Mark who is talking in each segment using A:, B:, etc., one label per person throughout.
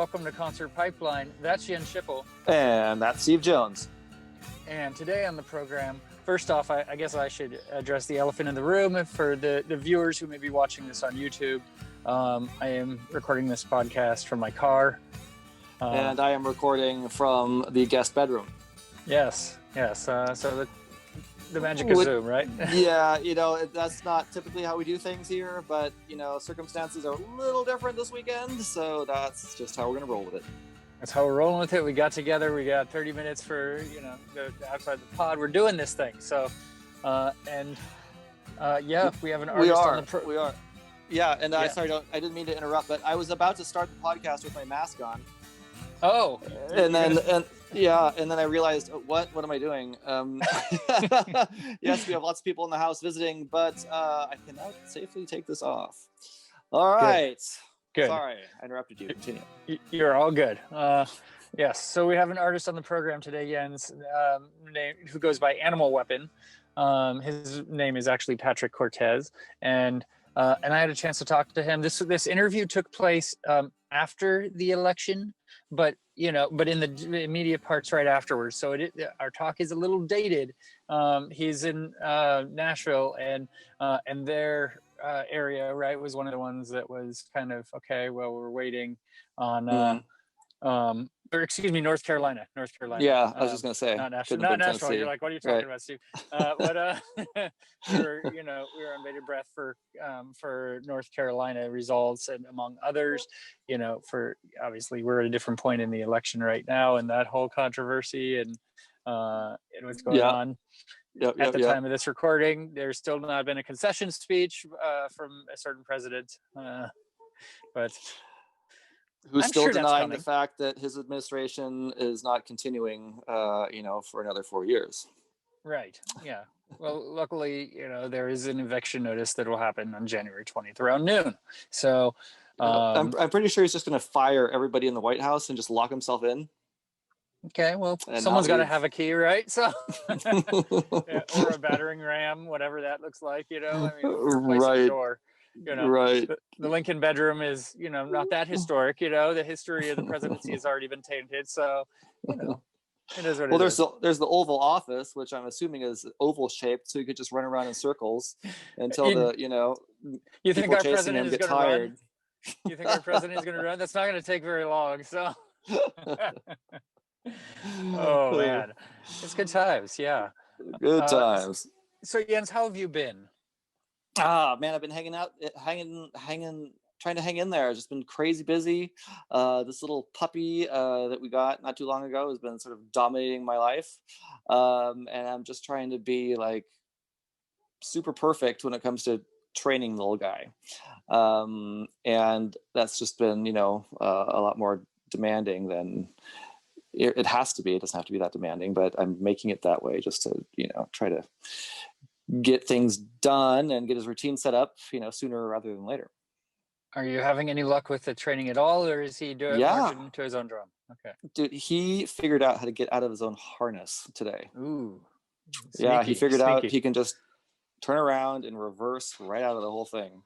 A: welcome to Concert Pipeline. That's Jen Schipple.
B: And that's Steve Jones.
A: And today on the program, first off, I guess I should address the elephant in the room for the viewers who may be watching this on YouTube. I am recording this podcast from my car.
B: And I am recording from the guest bedroom.
A: Yes. So the magic of Zoom, right?
B: Yeah, that's not typically how we do things here, but, circumstances are a little different this weekend, so that's just how we're going to roll with it.
A: That's how we're rolling with it. We got together. We got 30 minutes for, the outside the pod. We're doing this thing. So, we have an artist on the
B: We are. Yeah, and sorry, I didn't mean to interrupt, but I was about to start the podcast with my mask on.
A: Oh.
B: And then I realized, what am I doing? Yes, we have lots of people in the house visiting, but I can now safely take this off. All right.
A: Good.
B: Sorry, I interrupted you. Continue.
A: You're all good. Yes. So we have an artist on the program today, Jens, who goes by Animalweapon. His name is actually Patrick Cortez, and I had a chance to talk to him. This interview took place after the election, but in the immediate parts right afterwards. So our talk is a little dated. He's in Nashville, and their area, right, was one of the ones that was kind of okay. Well, we're waiting on. North Carolina.
B: Yeah, I was just gonna say,
A: not Nashville. You're like, what are you talking about, Steve? But we were on bated breath for North Carolina results, and among others, for obviously we're at a different point in the election right now, and that whole controversy and what's going on. At the time of this recording, there's still not been a concession speech from a certain president, but.
B: Who's still denying the fact that his administration is not continuing, for another 4 years.
A: Right. Yeah. Well, luckily, there is an eviction notice that will happen on January 20th around noon. So
B: I'm pretty sure he's just going to fire everybody in the White House and just lock himself in.
A: Okay. Well, someone's got to have a key, right? So, or a battering ram, whatever that looks like. Replace the door.
B: Right.
A: The Lincoln bedroom is, not that historic. The history of the presidency has already been tainted. So, it is what it is.
B: There's the Oval Office, which I'm assuming is oval shaped, so you could just run around in circles until
A: you think our president is going to run?
B: You
A: think our president is going to run? That's not going to take very long. So, oh man, it's good times. Yeah,
B: good times.
A: So Jens, how have you been?
B: Man, I've been hanging out, trying to hang in there. I've just been crazy busy. This little puppy that we got not too long ago has been sort of dominating my life. And I'm just trying to be like super perfect when it comes to training the little guy. And that's just been, a lot more demanding than it has to be. It doesn't have to be that demanding, but I'm making it that way just to, try to get things done and get his routine set up, sooner rather than later.
A: Are you having any luck with the training at all, or is he marching to his own drum? Okay.
B: Dude, he figured out how to get out of his own harness today.
A: Ooh.
B: Yeah, he figured out he can just turn around and reverse right out of the whole thing.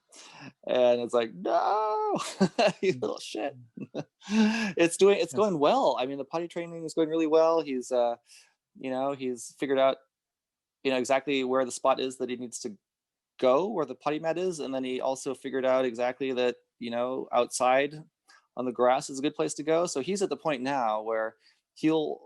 B: And it's like, no, you little shit. It's going well. I mean, the potty training is going really well. He's he's figured out exactly where the spot is that he needs to go, where the potty mat is. And then he also figured out exactly that, outside on the grass is a good place to go. So he's at the point now where he'll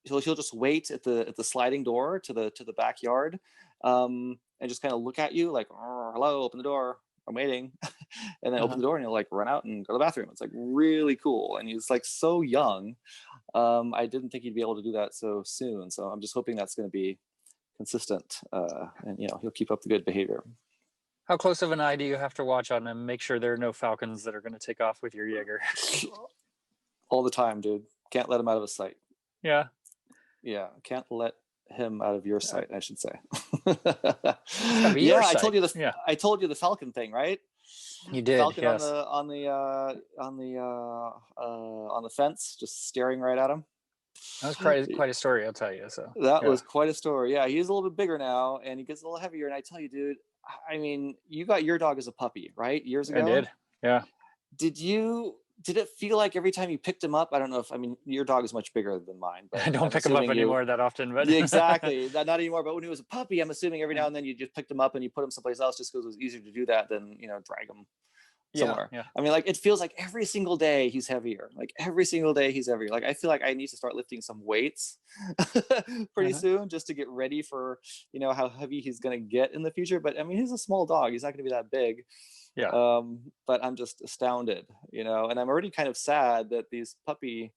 B: just wait at the sliding door to the backyard, and just kind of look at you like, hello, open the door, I'm waiting. And then open the door and he'll like run out and go to the bathroom. It's like really cool. And he's like so young. I didn't think he'd be able to do that so soon. So I'm just hoping that's going to be consistent, and he'll keep up the good behavior.
A: How close of an eye do you have to watch on him? Make sure there are no falcons that are going to take off with your Jaeger.
B: All the time, dude. Can't let him out of his sight.
A: Yeah.
B: Can't let him out of your sight, I should say.
A: Yeah,
B: I told you I told you the falcon thing, right?
A: You did.
B: Falcon
A: yes.
B: on the fence, just staring right at him.
A: That was quite a story, I'll tell you. So
B: that was quite a story. Yeah, he's a little bit bigger now, and he gets a little heavier. And I tell you, dude, I mean, you got your dog as a puppy, right? Years ago.
A: I did. Yeah.
B: Did you did it feel like every time you picked him up? I don't know if, I mean, your dog is much bigger than mine, but
A: I don't pick him up anymore that often, but
B: exactly, not anymore. But when he was a puppy, I'm assuming every now and then you just picked him up and you put him someplace else just because it was easier to do that than, you know, drag him somewhere.
A: Yeah.
B: I mean, like, it feels like every single day he's heavier. Like every single day he's heavier. Like I feel like I need to start lifting some weights pretty soon just to get ready for, you know, how heavy he's going to get in the future. But I mean, he's a small dog. He's not going to be that big.
A: Yeah.
B: But I'm just astounded, you know, and I'm already kind of sad that these puppy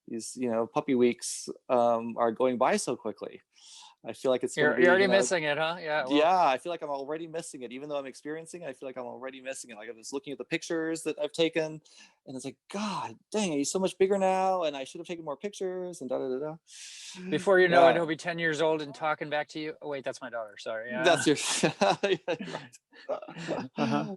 B: weeks are going by so quickly. I feel like it's
A: You're already missing it, huh? Yeah.
B: Well, yeah, I feel like I'm already missing it. Even though I'm experiencing it, I feel like I'm already missing it. Like I'm just looking at the pictures that I've taken, and it's like, God dang, he's so much bigger now, and I should have taken more pictures, and da da da da.
A: Before you know it, he'll be 10 years old and talking back to you. Oh wait, that's my daughter. Sorry.
B: That's your right.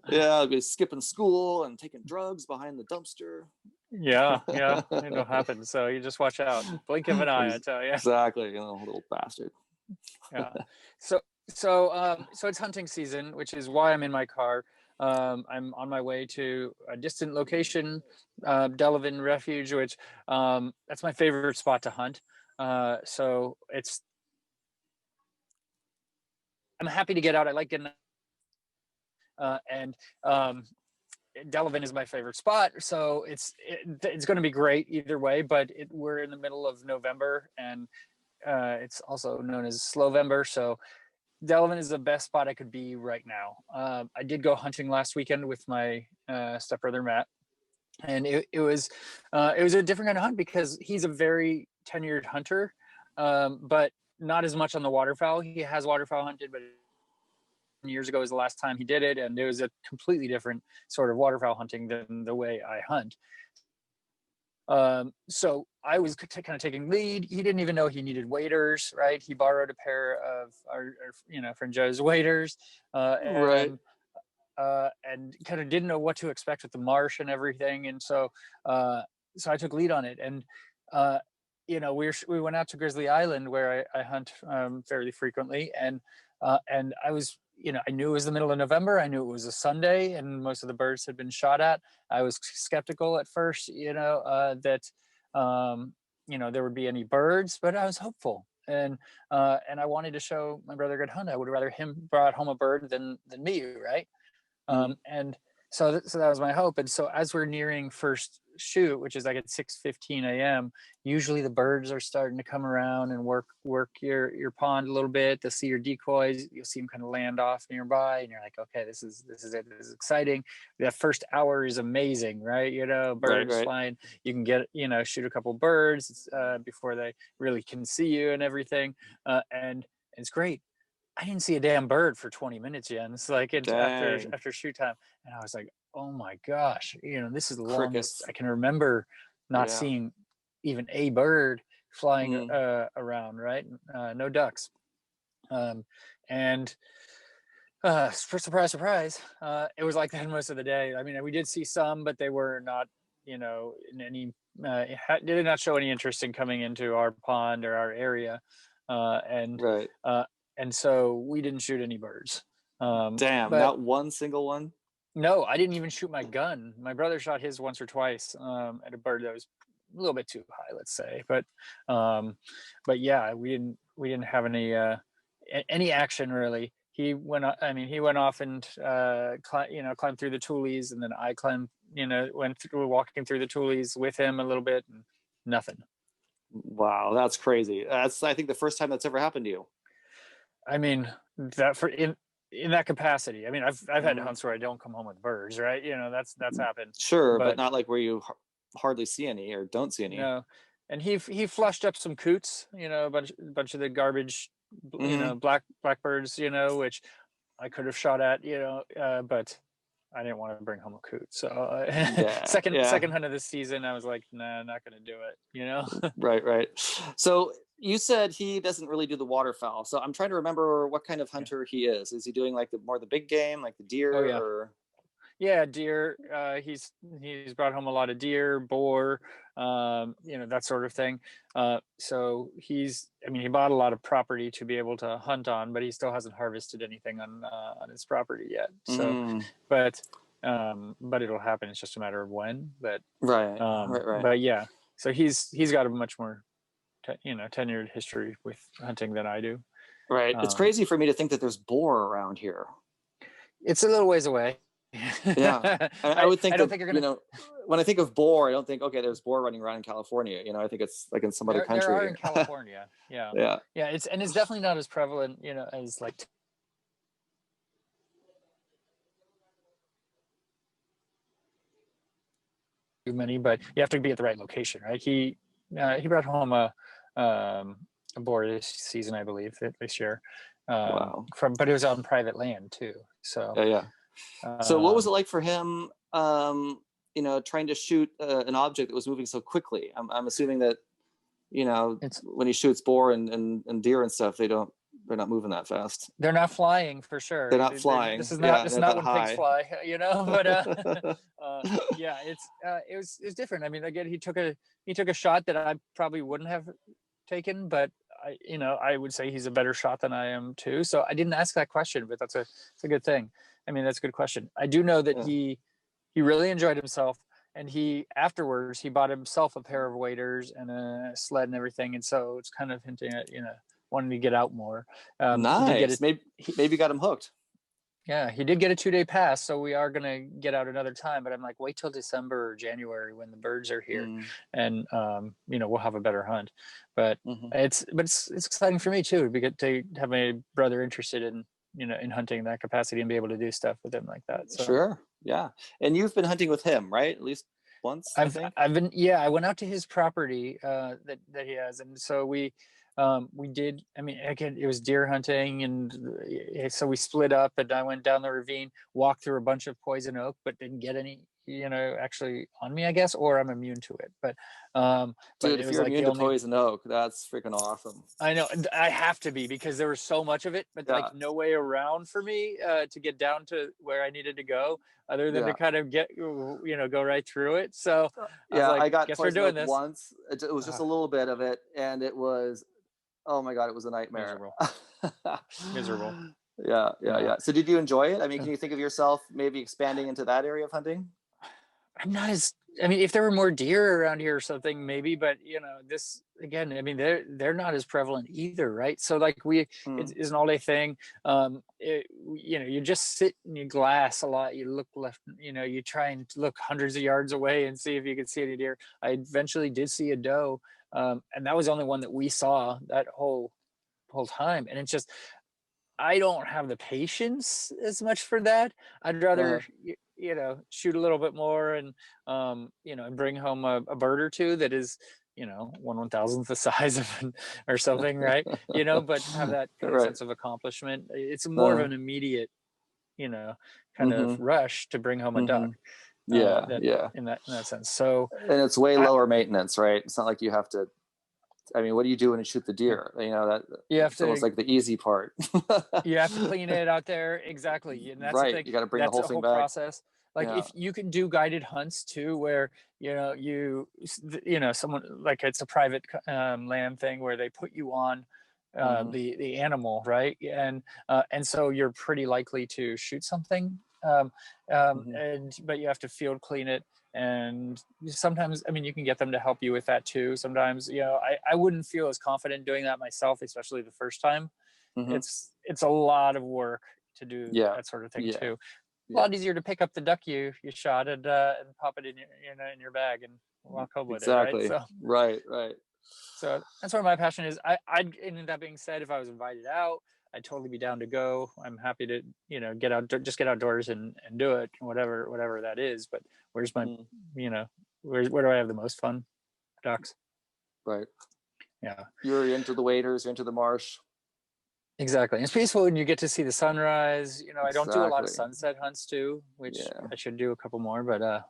B: Yeah, I'll be skipping school and taking drugs behind the dumpster.
A: Yeah, it'll happen. So you just watch out. Blink of an eye, I tell you.
B: Exactly, you know, little bastard.
A: Yeah. So it's hunting season, which is why I'm in my car. I'm on my way to a distant location, Delavan Refuge, which that's my favorite spot to hunt. So I'm happy to get out. I like getting and Delavan is my favorite spot, so it's going to be great either way. But we're in the middle of November, and it's also known as Slowvember, so Delavan is the best spot I could be right now. I did go hunting last weekend with my stepbrother Matt, and it was a different kind of hunt because he's a very tenured hunter, but not as much on the waterfowl. He has waterfowl hunted, but years ago was the last time he did it, and it was a completely different sort of waterfowl hunting than the way I hunt. So I was kind of taking lead. He didn't even know he needed waders, right? He borrowed a pair of our friend Joe's waders,
B: Right.
A: And kind of didn't know what to expect with the marsh and everything. And so I took lead on it. And we went out to Grizzly Island where I hunt fairly frequently, and I was, I knew it was the middle of November. I knew it was a Sunday, and most of the birds had been shot at. I was skeptical at first, that there would be any birds, but I was hopeful, and I wanted to show my brother a good hunt. I would rather him brought home a bird than me, right? And so that was my hope. And so as we're nearing first shoot, which is like at 6:15 a.m., usually the birds are starting to come around and work your pond a little bit. They'll see your decoys. You'll see them kind of land off nearby, and you're like, okay, this is it. This is exciting. That first hour is amazing, right? Birds
B: right.
A: flying. You can get shoot a couple birds before they really can see you and everything, and it's great. I didn't see a damn bird for 20 minutes yet. And it's like after shoot time. And I was like, oh my gosh, this is the longest I can remember not seeing even a bird flying around, right? No ducks. And for surprise, it was like that most of the day. I mean, we did see some, but they were not, in any, did not show any interest in coming into our pond or our area. And so we didn't shoot any birds.
B: Damn, not one single one?
A: No, I didn't even shoot my gun. My brother shot his once or twice at a bird that was a little bit too high, let's say. But yeah, we didn't have any action really. He went off and climbed through the tules, and then I climbed, went through walking through the tules with him a little bit, and nothing.
B: Wow, that's crazy. That's, I think, the first time that's ever happened to you.
A: I mean, that in that capacity. I mean, I've had hunts where I don't come home with birds, right? That's happened.
B: Sure, but not like where you hardly see any or don't see any.
A: No, and he flushed up some coots, a bunch of the garbage, blackbirds, which I could have shot at, but I didn't want to bring home a coot. So second hunt of the season, I was like, nah, not going to do it,
B: Right. So you said he doesn't really do the waterfowl. So I'm trying to remember what kind of hunter he is. Is he doing like the big game, like the deer?
A: Oh, yeah.
B: Or...
A: Yeah, deer. He's brought home a lot of deer, boar, that sort of thing. So he bought a lot of property to be able to hunt on, but he still hasn't harvested anything on his property yet. So, but but it'll happen. It's just a matter of when. But
B: right.
A: But yeah, so he's got a much more tenured history with hunting than I do.
B: Right. It's crazy for me to think that there's boar around here.
A: It's a little ways away.
B: Yeah, I would think.
A: I don't think you're gonna.
B: When I think of boar, I don't think, okay, there's boar running around in California. I think it's like in some other country.
A: There are in California. Yeah. Yeah. It's definitely not as prevalent, as like. Too many, but you have to be at the right location, right? He brought home a boar this season, I believe, this year.
B: Wow.
A: But it was on private land too. So
B: yeah. So what was it like for him? Trying to shoot an object that was moving so quickly. I'm assuming that when he shoots boar and deer and stuff, they're not moving that fast.
A: They're not flying for sure.
B: They're not flying.
A: This is not when pigs fly, But yeah, it was different. I mean, again, he took a shot that I probably wouldn't have taken, but I would say he's a better shot than I am too. So I didn't ask that question, but it's a good thing. I mean, that's a good question. I do know that he really enjoyed himself, and afterwards he bought himself a pair of waders and a sled and everything, and so it's kind of hinting at wanting to get out more.
B: Nice. Maybe got him hooked.
A: Yeah, he did get a 2-day pass, so we are gonna get out another time. But I'm like, wait till December or January when the birds are here, and we'll have a better hunt. But it's exciting for me too to have my brother interested in in hunting in that capacity and be able to do stuff with him like that. So.
B: Sure, yeah. And you've been hunting with him, right? At least once. I
A: think I went out to his property that he has, and so we did. I mean, again, it was deer hunting, and so we split up, and I went down the ravine, walked through a bunch of poison oak, but didn't get any, actually on me, I guess, or I'm immune to it. But
B: dude, if you're immune to poison oak, that's freaking awesome.
A: I know, I have to be, because there was so much of it, but like no way around for me to get down to where I needed to go, other than to kind of get go right through it. So
B: I got poison oak once. It was just a little bit of it, and it was. Oh my God, it was a nightmare.
A: Miserable.
B: Yeah. So did you enjoy it? I mean, can you think of yourself maybe expanding into that area of hunting?
A: If there were more deer around here or something, maybe, but this again, I mean, they're not as prevalent either, right? So like it's an all day thing. You just sit in your glass a lot. You look left, you try and look hundreds of yards away and see if you could see any deer. I eventually did see a doe. And that was the only one that we saw that whole time. And it's just, I don't have the patience as much for that. I'd rather, shoot a little bit more and, and bring home a bird or two that is, 1/1000th the size of or something, right? But have that kind of sense of accomplishment. It's more of an immediate, kind of rush to bring home a duck. In that sense. So,
B: and it's way lower maintenance, right? It's not like you have to. I mean, what do you do when you shoot the deer? That you have to. It's like the easy part.
A: You have to clean it out there, exactly, and that's the thing.
B: You got to bring the whole thing back.
A: Process. Like if you can do guided hunts too, where someone, like it's a private land thing where they put you on the animal, right, and so you're pretty likely to shoot something. But you have to field clean it, and sometimes you can get them to help you with that too. Sometimes I wouldn't feel as confident doing that myself, especially the first time. It's a lot of work to do that sort of thing too. A lot easier to pick up the duck you shot and pop it in your bag and walk home with it, right? So,
B: right.
A: So that's where my passion is. And that being said, if I was invited out, I'd totally be down to go. I'm happy to, get outdoors and do it, whatever that is. But where's my, where do I have the most fun? Ducks.
B: Right.
A: Yeah.
B: You're into the waders, you're into the marsh.
A: Exactly. It's peaceful when you get to see the sunrise. I don't do a lot of sunset hunts too, which I should do a couple more, but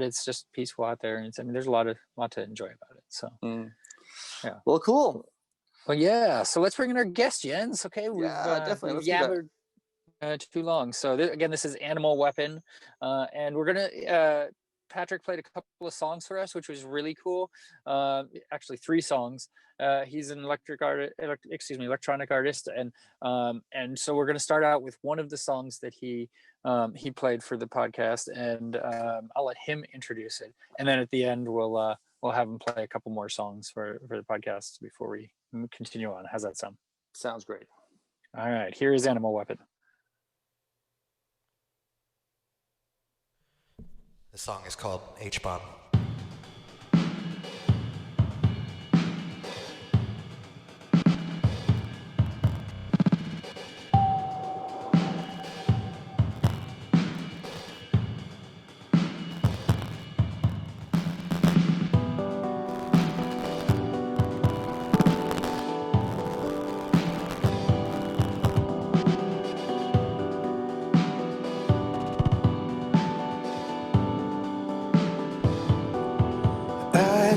A: it's just peaceful out there. And there's a lot to enjoy about it. So, yeah.
B: Well, cool.
A: Well, yeah. So let's bring in our guest, Jens. Okay.
B: Definitely.
A: We've yabbered too long. So again, this is Animalweapon, and we're gonna Patrick played a couple of songs for us, which was really cool. Actually, 3 songs. He's an electronic artist, and so we're going to start out with one of the songs that he played for the podcast, and I'll let him introduce it, and then at the end we'll have him play a couple more songs for the podcast before we continue on. How's that sound?
B: Sounds great.
A: All right, here is Animalweapon.
C: The song is called H-Bomb.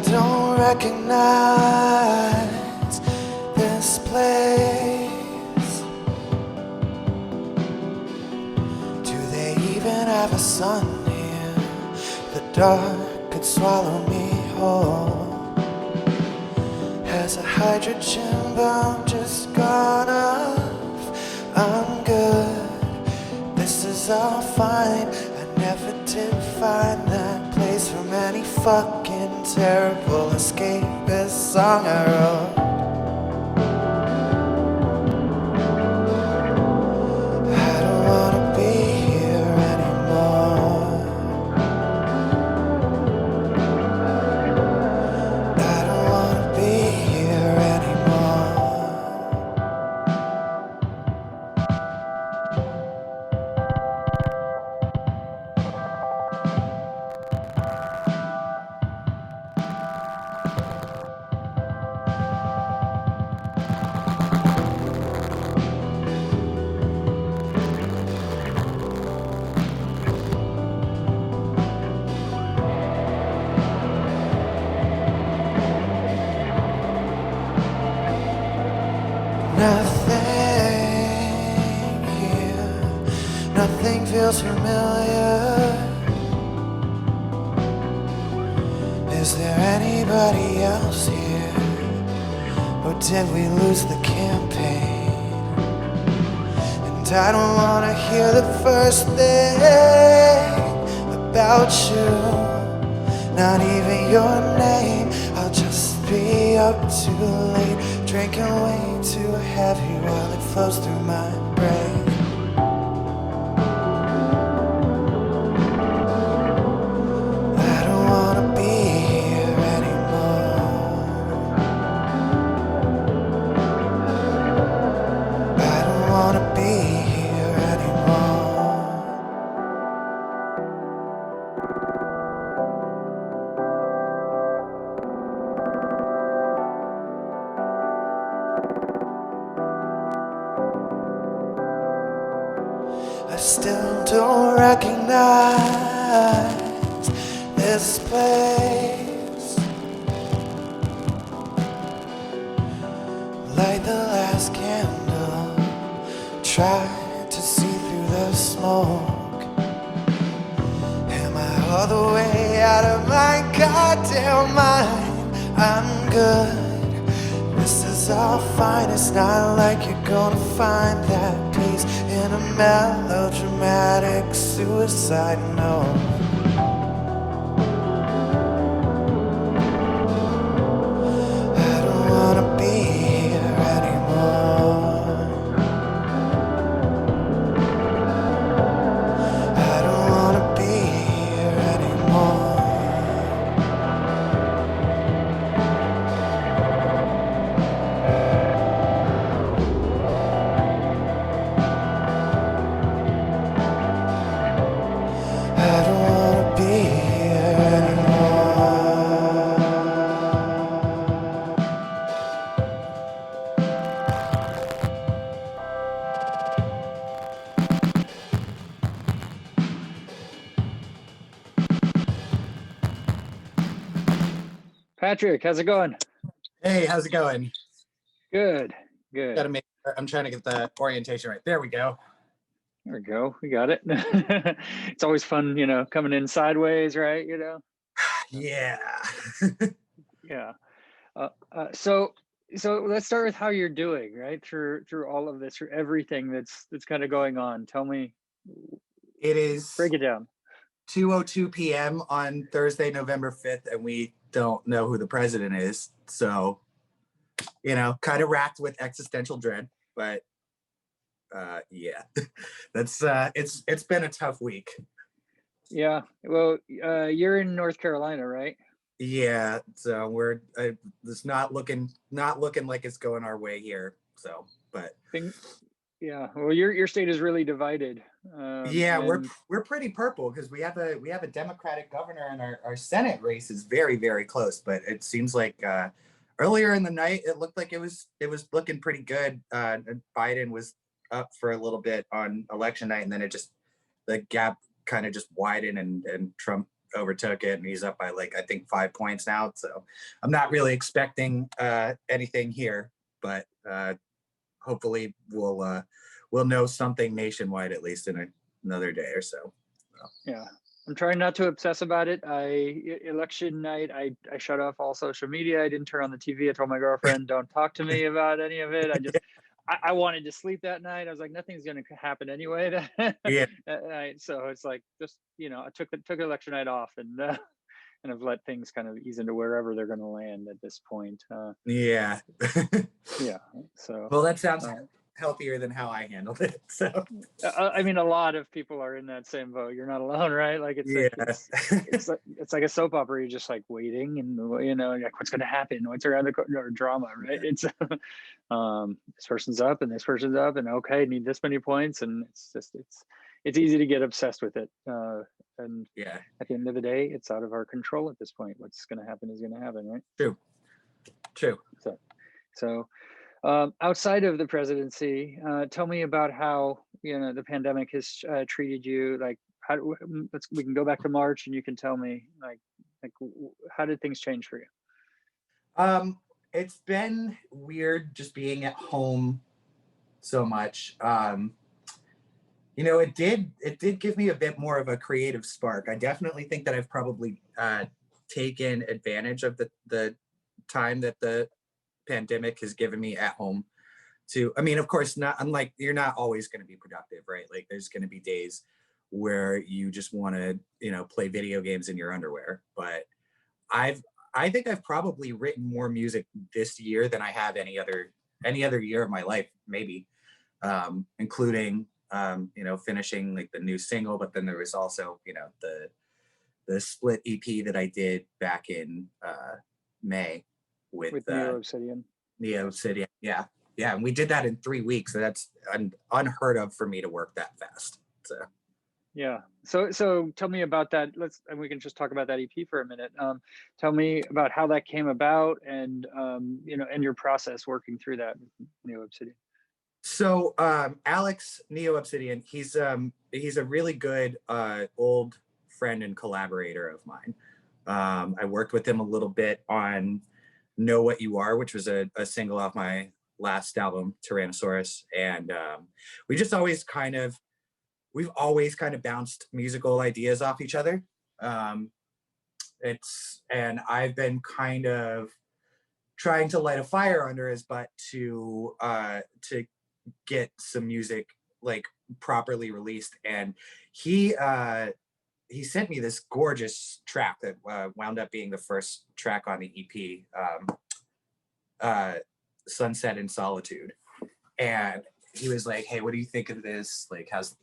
C: Don't recognize this place. Do they even have a sun here? The dark could swallow me whole. Has a hydrogen bomb just gone off? I'm good, this is all fine. I never did find that place from any fucking terrible escapist song I wrote. I don't wanna be here anymore. I don't wanna be here anymore. Nothing here, nothing feels familiar. Is there anybody else here? Or did we lose the campaign? And I don't wanna hear the first thing about you, not even your name. I'll just be up too late, drinking way too heavy while it flows through my brain. I don't wanna be here anymore. I don't wanna be here anymore. I still don't recognize this place. Light the last candle, try to see through the smoke. Am I all the way out of my goddamn mind? I'm good, this is all fine. It's not like you're gonna find that peace in a melodramatic suicide note. I don't wanna be here anymore. I don't wanna be here anymore. I don't wanna be here anymore.
A: Patrick, how's it going?
D: Hey, how's it going?
A: Good.
D: Gotta make sure I'm trying to get the orientation right. There we go.
A: There we go. We got it. It's always fun, coming in sideways, right?
D: Yeah.
A: Yeah. So let's start with how you're doing, right? Through all of this, through everything that's kind of going on. Tell me,
D: It is
A: break it down.
D: 2:02 p.m. on Thursday, November 5th, and we don't know who the president is. So, kind of racked with existential dread, but yeah, that's it's been a tough week.
A: Yeah. Well, you're in North Carolina, right?
D: Yeah. So we're it's not looking like it's going our way here. So, but
A: yeah. Well, your state is really divided.
D: Yeah,
A: and
D: we're pretty purple because we have a Democratic governor, and our Senate race is very, very close. But it seems like earlier in the night it looked like it was looking pretty good. And Biden was up for a little bit on election night, and then the gap kind of just widened, and Trump overtook it, and he's up by like I think 5 points now. So I'm not really expecting anything here, but hopefully we'll know something nationwide at least in another day or so.
A: Yeah, I'm trying not to obsess about it. Election night, I shut off all social media. I didn't turn on the TV. I told my girlfriend, don't talk to me about any of it. I wanted to sleep that night. I was like, nothing's going to happen anyway that night. So it's like, just, I took election night off, and I've let things kind of ease into wherever they're going to land at this point.
D: Yeah.
A: Yeah. So,
D: well, that sounds healthier than how I handled it. So
A: I mean, a lot of people are in that same boat. You're not alone, right? Like it's like a soap opera. You're just like waiting, and like what's going to happen? What's around the corner? Or drama, right? It's this person's up and this person's up, and okay, need this many points, and it's easy to get obsessed with it. And
D: yeah,
A: at the end of the day, it's out of our control at this point. What's going to happen is going to happen, right?
D: True.
A: So. Outside of the presidency, tell me about how the pandemic has treated you. Like, we can go back to March, and you can tell me like how did things change for you?
D: It's been weird just being at home so much. It did give me a bit more of a creative spark. I definitely think that I've probably taken advantage of the time that the pandemic has given me at home of course, not unlike you're not always going to be productive, right? Like there's going to be days where you just want to play video games in your underwear, but I think I've probably written more music this year than I have any other year of my life, maybe, including finishing like the new single, but then there was also the split EP that I did back in May with
A: Neo Obsidian.
D: Yeah, and we did that in 3 weeks. So that's unheard of for me to work that fast. So
A: yeah. So tell me about that. And we can just talk about that EP for a minute. Tell me about how that came about, and and your process working through that with Neo Obsidian.
D: So Alex, Neo Obsidian, he's a really good old friend and collaborator of mine. I worked with him a little bit on Know What You Are, which was a single off my last album, Tyrannosaurus, and we've always kind of bounced musical ideas off each other. And I've been kind of trying to light a fire under his butt to get some music like properly released, and he sent me this gorgeous track that wound up being the first track on the EP, Sunset in Solitude. And he was like, hey, what do you think of this? Like, how's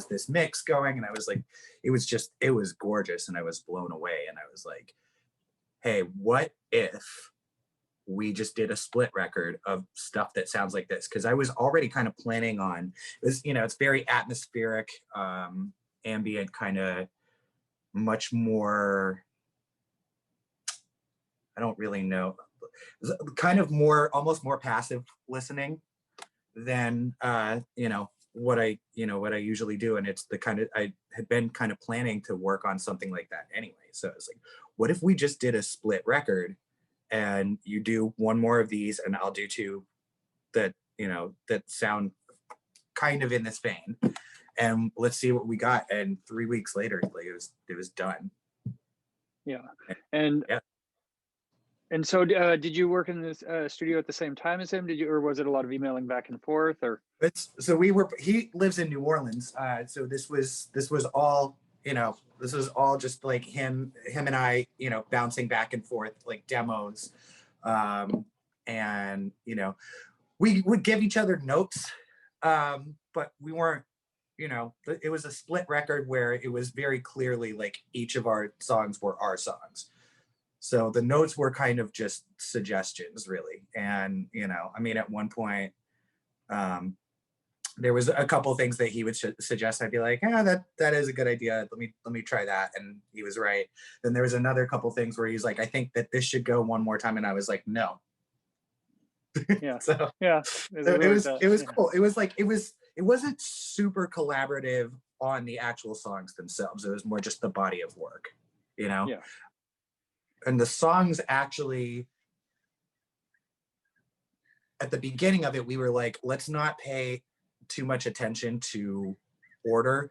D: this mix going? And I was like, it was gorgeous. And I was blown away. And I was like, hey, what if we just did a split record of stuff that sounds like this? Because I was already kind of planning on this, it's very atmospheric, ambient, kind of much more, I don't really know, kind of more, almost more passive listening than what I usually do. And it's the kind of, I had been kind of planning to work on something like that anyway. So it's like, what if we just did a split record, and you do one more of these and I'll do two that sound kind of in this vein. and let's see what we got. And 3 weeks later, like it was done.
A: Yeah. And
D: yeah.
A: And so did you work in this studio at the same time as him? Did you, or was it a lot of emailing back and forth, or?
D: He lives in New Orleans. So this was all, this was all just like him and I, bouncing back and forth like demos. And, we would give each other notes, but we weren't, it was a split record where it was very clearly like each of our songs were our songs. So the notes were kind of just suggestions, really. And, at one point, there was a couple things that he would suggest. I'd be like, that is a good idea. Let me try that. And he was right. Then there was another couple things where he's like, I think that this should go one more time. And I was like, no.
A: Yeah.
D: So
A: yeah,
D: it was cool. It was like, it wasn't super collaborative on the actual songs themselves. It was more just the body of work,
A: Yeah.
D: And the songs actually, at the beginning of it, we were like, let's not pay too much attention to order.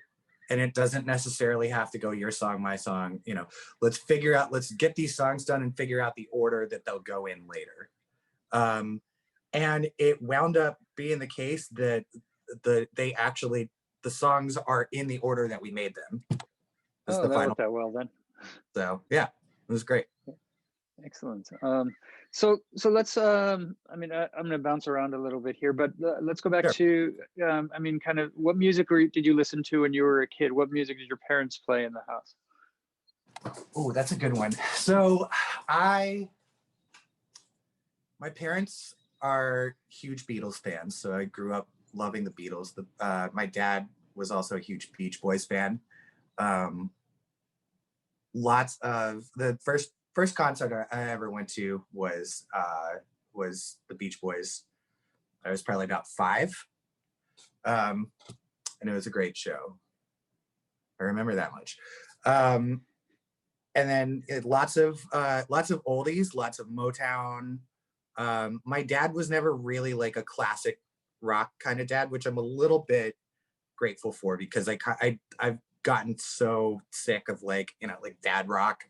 D: And it doesn't necessarily have to go your song, my song, let's get these songs done and figure out the order that they'll go in later. And it wound up being the case that the songs are in the order that we made them.
A: That worked out well then.
D: So yeah, it was great.
A: Excellent. So let's, I'm going to bounce around a little bit here, but let's go back to, kind of what music did you listen to when you were a kid? What music did your parents play in the house?
D: Oh, that's a good one. So my parents are huge Beatles fans. So I grew up loving the Beatles. My dad was also a huge Beach Boys fan. Lots of the first concert I ever went to was the Beach Boys. I was probably about 5. And it was a great show. I remember that much. And then lots of oldies, lots of Motown. My dad was never really like a classic rock kind of dad, which I'm a little bit grateful for, because I've gotten so sick of like dad rock.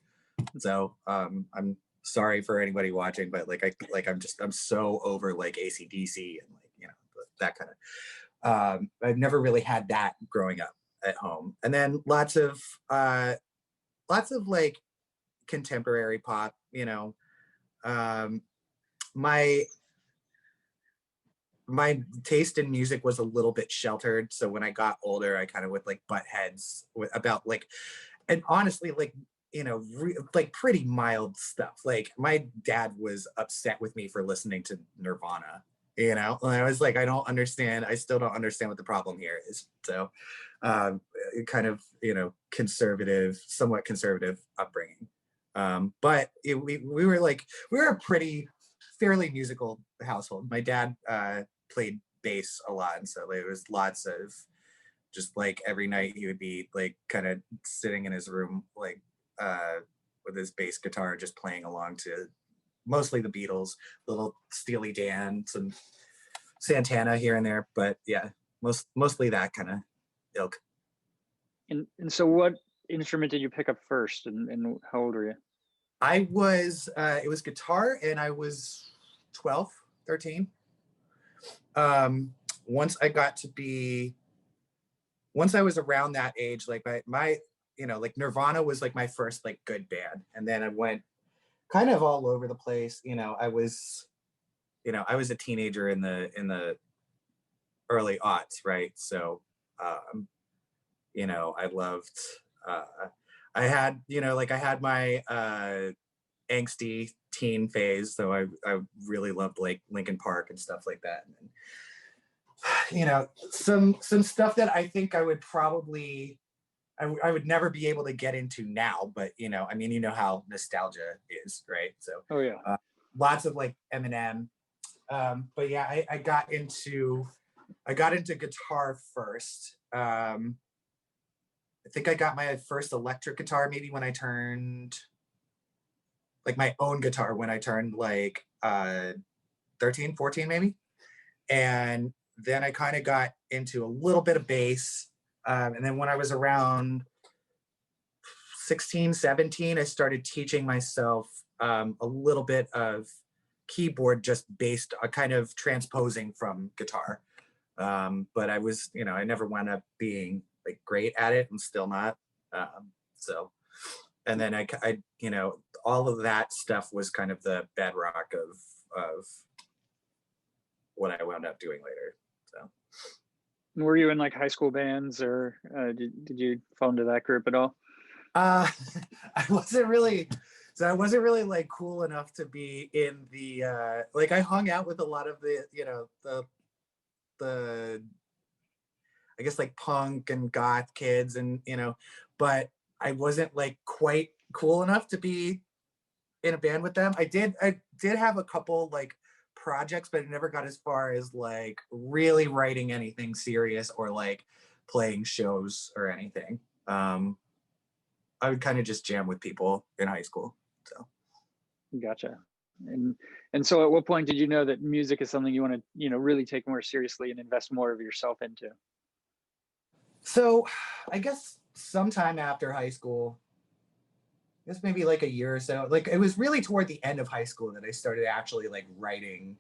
D: So I'm sorry for anybody watching, but I'm so over like AC/DC and that kind of. I've never really had that growing up at home. And then lots of like contemporary pop. My taste in music was a little bit sheltered. So when I got older, I kind of would like butt heads about like, and honestly, like, like pretty mild stuff. Like my dad was upset with me for listening to Nirvana, and I was like, I still don't understand what the problem here is. So kind of, somewhat conservative upbringing. But we were a fairly musical household. My dad played bass a lot, and so there was lots of just like every night he would be like kind of sitting in his room like with his bass guitar just playing along to mostly the Beatles, little Steely Dan, some Santana here and there, but yeah, mostly that kind of ilk.
A: And so what instrument did you pick up first, and how old were you?
D: I was it was guitar, and I was 12, 13. Once I was around that age, like my like Nirvana was like my first like good band, and then I went kind of all over the place. I was a teenager in the early aughts, right? So I loved I had my angsty teen phase, so I really loved like Linkin Park and stuff like that. And some stuff that I think I would probably I would never be able to get into now, but how nostalgia is, right? So
A: oh yeah,
D: lots of like Eminem. But yeah, I got into guitar first. I think I got my first electric guitar maybe when I turned, like my own guitar when I turned like 13, 14 maybe. And then I kind of got into a little bit of bass. And then when I was around 16, 17, I started teaching myself a little bit of keyboard, just based on kind of transposing from guitar. But I was, I never wound up being like great at it. I'm still not. So, and then I, all of that stuff was kind of the bedrock of what I wound up doing later. So.
A: Were you in like high school bands, or did you fall into that group at all?
D: I wasn't really like cool enough to be in the like, I hung out with a lot of the the I guess like punk and goth kids, and but I wasn't like quite cool enough to be in a band with them. I did have a couple like projects, but I never got as far as like really writing anything serious or like playing shows or anything. I would kind of just jam with people in high school. So.
A: Gotcha. And so at what point did you know that music is something you want to, really take more seriously and invest more of yourself into?
D: So I guess sometime after high school, I guess maybe like a year or so, like it was really toward the end of high school that I started actually like writing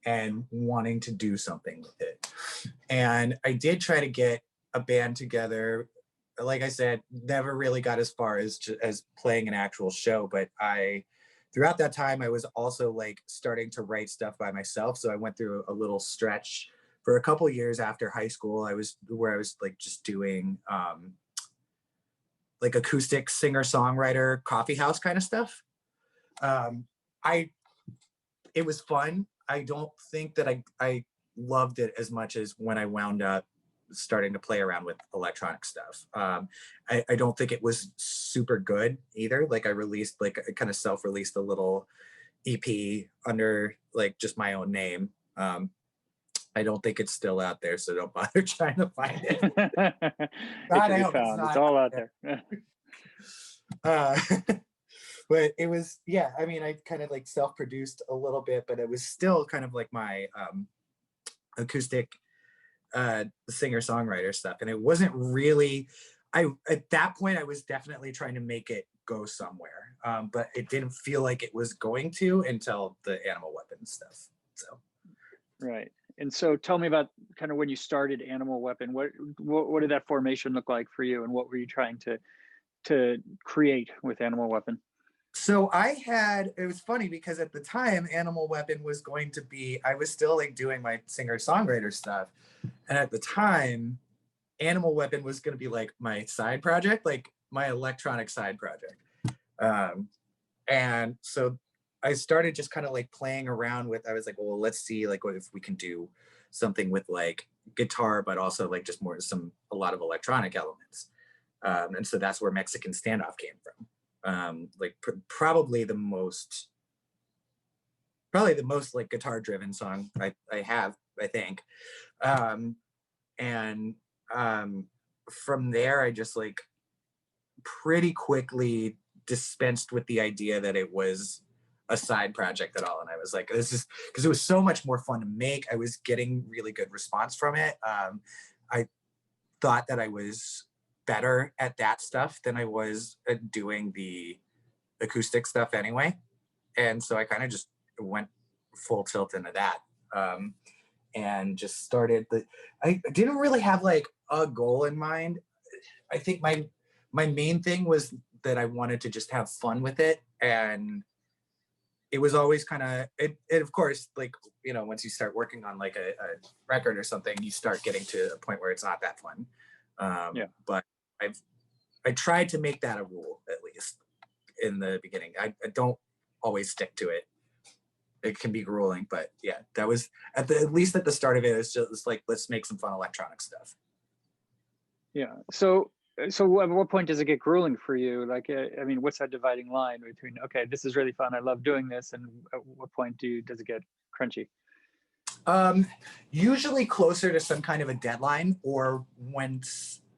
D: and wanting to do something with it. And I did try to get a band together. Like I said, never really got as far as playing an actual show, but throughout that time, I was also like starting to write stuff by myself. So I went through a little stretch for a couple years after high school. I was like just doing like acoustic singer-songwriter coffee house kind of stuff. It was fun. I don't think that I loved it as much as when I wound up starting to play around with electronic stuff. I don't think it was super good either. Like I kind of self-released a little EP under like just my own name. I don't think it's still out there, so don't bother trying to find it.
A: It's all out there.
D: But it was, yeah, I mean, I kind of like self-produced a little bit, but it was still kind of like my acoustic singer-songwriter stuff. And it wasn't really, at that point I was definitely trying to make it go somewhere, but it didn't feel like it was going to until the Animalweapon stuff. So
A: right. And so tell me about kind of when you started Animalweapon. What did that formation look like for you, and what were you trying to create with Animalweapon?
D: So it was funny because at the time Animalweapon was going to be, I was still like doing my singer-songwriter stuff, and at the time Animalweapon was going to be like my side project, like my electronic side project. And so I started just kind of like playing around with, I was like, well, let's see like what if we can do something with like guitar, but also like just a lot of electronic elements. And so that's where Mexican Standoff came from. Like probably the most like guitar driven song I have, I think. And from there, I just like pretty quickly dispensed with the idea that it was a side project at all. And I was like, this is because it was so much more fun to make. I was getting really good response from it. I thought that I was better at that stuff than I was at doing the acoustic stuff anyway. And so I kind of just went full tilt into that. And just started I didn't really have like a goal in mind. I think my main thing was that I wanted to just have fun with it. And it was always kind of, it of course, like, once you start working on like a record or something, you start getting to a point where it's not that fun. But I tried to make that a rule, at least in the beginning. I don't always stick to it. It can be grueling, but yeah, that was at least at the start of it. It's just like, let's make some fun electronic stuff.
A: Yeah. So at what point does it get grueling for you? Like, I mean, what's that dividing line between, okay, this is really fun, I love doing this, and at what point does it get crunchy?
D: Usually closer to some kind of a deadline, or when,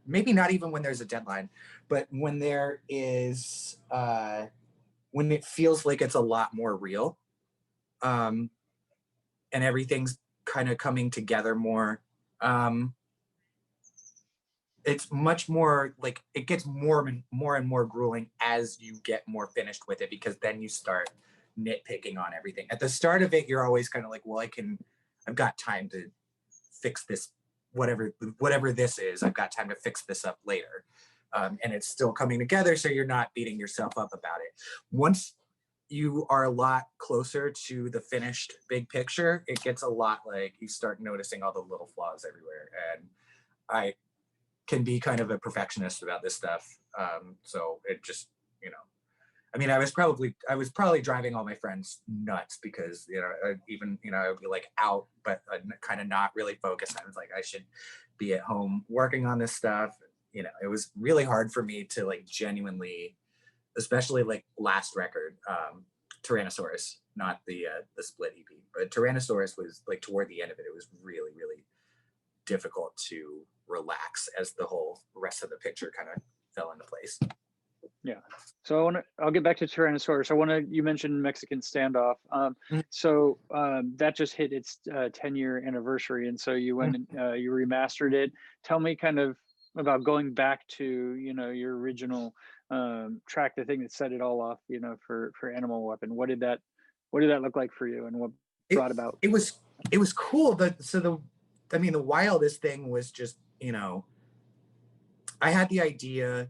D: maybe not even when there's a deadline, but when there is, when it feels like it's a lot more real, and everything's kind of coming together more. it's much more like it gets more and more grueling as you get more finished with it, because then you start nitpicking on everything. At the start of it, you're always kind of like, well, I've got time to fix this, whatever this is, I've got time to fix this up later. And it's still coming together, so you're not beating yourself up about it. Once you are a lot closer to the finished big picture, it gets a lot like you start noticing all the little flaws everywhere. And I can be kind of a perfectionist about this stuff. So it just, you know, I mean, I was probably driving all my friends nuts because, you know, I would be like out, but kind of not really focused. I was like, I should be at home working on this stuff. You know, it was really hard for me to like genuinely, especially like last record, Tyrannosaurus, not the split EP, but Tyrannosaurus was like toward the end of it, it was really, really difficult to relax as the whole rest of the picture kind of fell into place.
A: Yeah. So I'll get back to Tyrannosaurus. You mentioned Mexican Standoff. So that just hit its 10-year anniversary. And so you went and you remastered it. Tell me kind of about going back to, you know, your original track, the thing that set it all off, you know, for Animalweapon. What did that look like for you, and what brought about?
D: It was cool. The wildest thing was just, you know, I had the idea